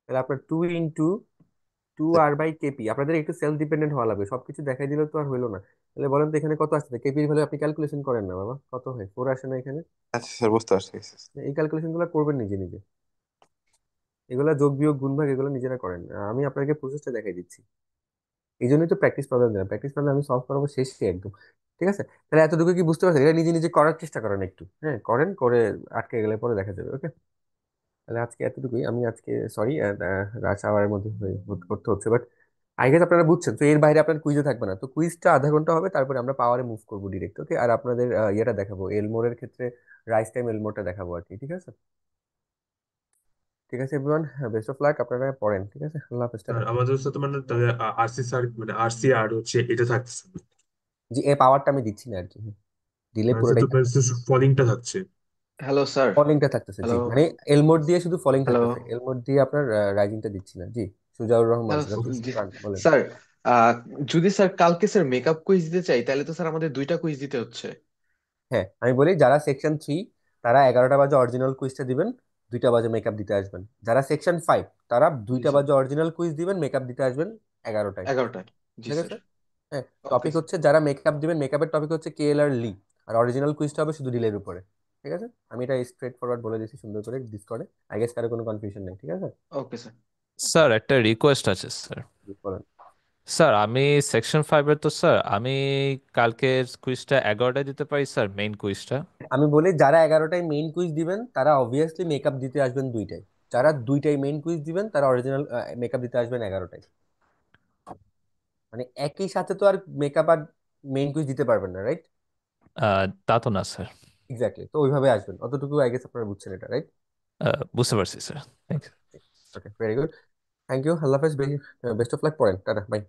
Speaker 1: তাহলে আপনার 2 × 2r/kp। আপনাদের একটু সেলফ ডিপেন্ডেন্ট হওয়া লাগবে, সবকিছু দেখাই দিলে তো আর হইলো না। তাহলে বলেন তো এখানে কত আসছে? কেপির ভ্যালু আপনি ক্যালকুলেশন করেন না বাবা, কত হয়? 4 আসে না এখানে?
Speaker 7: আচ্ছা স্যার, বুঝতে পারছি।
Speaker 1: এই ক্যালকুলেশন গুলো করবেন নিজে নিজে, এগুলা যোগ বিয়োগ গুণ ভাগ এগুলো নিজেরা করেন। আমি আপনাকে প্রসেসটা দেখাই দিচ্ছি। এই জন্যই তো প্র্যাকটিস প্রবলেম দিলাম, প্র্যাকটিস প্রবলেম আমি সলভ করাবো শেষে একদম। ঠিক আছে, তাহলে এতটুকু কি বুঝতে পারছেন? এটা নিজে নিজে করার চেষ্টা করেন একটু, হ্যাঁ করেন, করে আটকে গেলে পরে দেখা যাবে। ওকে, তাহলে আজকে এতটুকুই। আমি আজকে সরি রাশ আওয়ারের মধ্যে করতে হচ্ছে, বাট আই গেস আপনারা বুঝছেন। তো এর বাইরে আপনার কুইজও থাকবে না, তো কুইজটা আধা ঘন্টা হবে, তারপরে আমরা পাওয়ারে মুভ করবো ডিরেক্ট। ওকে, আর আপনাদের ইয়েটা দেখাবো এলমোরের ক্ষেত্রে, রাইস টাইম এলমোরটা দেখাবো আর কি। ঠিক আছে, ঠিক আছে এভরিওয়ান, বেস্ট অফ লাক। আপনারা পড়েন, ঠিক আছে? আল্লাহ হাফেজ, টাটা।
Speaker 10: স্যার আমাদের সাথে মানে তাহলে আরসি স্যার মানে আরসি আর হচ্ছে এটা থাকছে,
Speaker 1: জি, এই পাওয়ারটা আমি দিচ্ছি না আর কি, দিলে
Speaker 10: আরসি
Speaker 1: পুরোটাই
Speaker 10: তো
Speaker 1: থাকতেছে।
Speaker 10: ফলিংটা থাকছে।
Speaker 11: Hello sir.
Speaker 1: ফলিংটা থাকতেছে, জি,
Speaker 11: হ্যালো।
Speaker 1: মানে এলমোড দিয়ে শুধু ফলিং
Speaker 11: হ্যালো।
Speaker 1: থাকতেছে, এলমোড দিয়ে আপনার রাইজিংটা দিচ্ছি না। জি, সুজাউর রহমান
Speaker 11: হ্যালো।
Speaker 1: স্যার, আপনি
Speaker 11: জি
Speaker 1: বলেন।
Speaker 11: স্যার, আহ, যদি স্যার কালকে স্যার মেকআপ কুইজ দিতে চাই তাহলে তো স্যার আমাদের দুইটা কুইজ দিতে হচ্ছে।
Speaker 1: হ্যাঁ, আমি বলি যারা সেকশন 3 তারা 11টা বাজে অরিজিনাল কুইজটা দিবেন, 2টা বাজে মেকআপ দিতে আসবেন। যারা সেকশন 5 তারা
Speaker 11: জি
Speaker 1: 2টা
Speaker 11: স্যার।
Speaker 1: বাজে অরিজিনাল কুইজ দিবেন, মেকআপ দিতে আসবেন 11টায়।
Speaker 11: 11টায়। জি
Speaker 1: ঠিক
Speaker 11: স্যার।
Speaker 1: আছে, হ্যাঁ।
Speaker 11: ওকে
Speaker 1: টপিক
Speaker 11: স্যার।
Speaker 1: হচ্ছে যারা মেকআপ দিবেন, মেকআপের টপিক হচ্ছে KL আর লি, আর অরিজিনাল কুইজটা হবে শুধু ডিলের উপরে। ঠিক আছে, আমি এটা স্ট্রেট ফরওয়ার্ড বলে দিচ্ছি সুন্দর করে ডিসকর্ডে। আই গেস কারো কোনো কনফিউশন নেই, ঠিক আছে?
Speaker 11: Okay sir.
Speaker 9: স্যার একটা রিকোয়েস্ট আছে স্যার।
Speaker 1: বলেন।
Speaker 9: স্যার আমি সেকশন 5-এর, তো স্যার আমি কালকের কুইজটা 11টায় দিতে পারি স্যার, মেইন কুইজটা।
Speaker 1: আমি বলি যারা 11টায় মেইন কুইজ দিবেন তারা অবভিয়াসলি মেকআপ দিতে আসবেন 2টায়। যারা 2টায় মেইন কুইজ দিবেন তারা অরিজিনাল মেকআপ দিতে আসবেন 11টায়। মানে একই সাথে তো আর মেকআপ আর মেইন কুইজ দিতে পারবেন না, রাইট?
Speaker 9: তা তো না স্যার।
Speaker 1: এক্স্যাক্টলি, তো ওইভাবে আসবেন। অতটুকু আই গেস আপনারা বুঝছেন এটা, রাইট?
Speaker 9: বুঝতে পারছি sir, thank you.
Speaker 1: Okay, very good, thank you, আল্লাহ হাফেজ, বেস্ট অফ লাক, পড়েন, টাটা, বাই।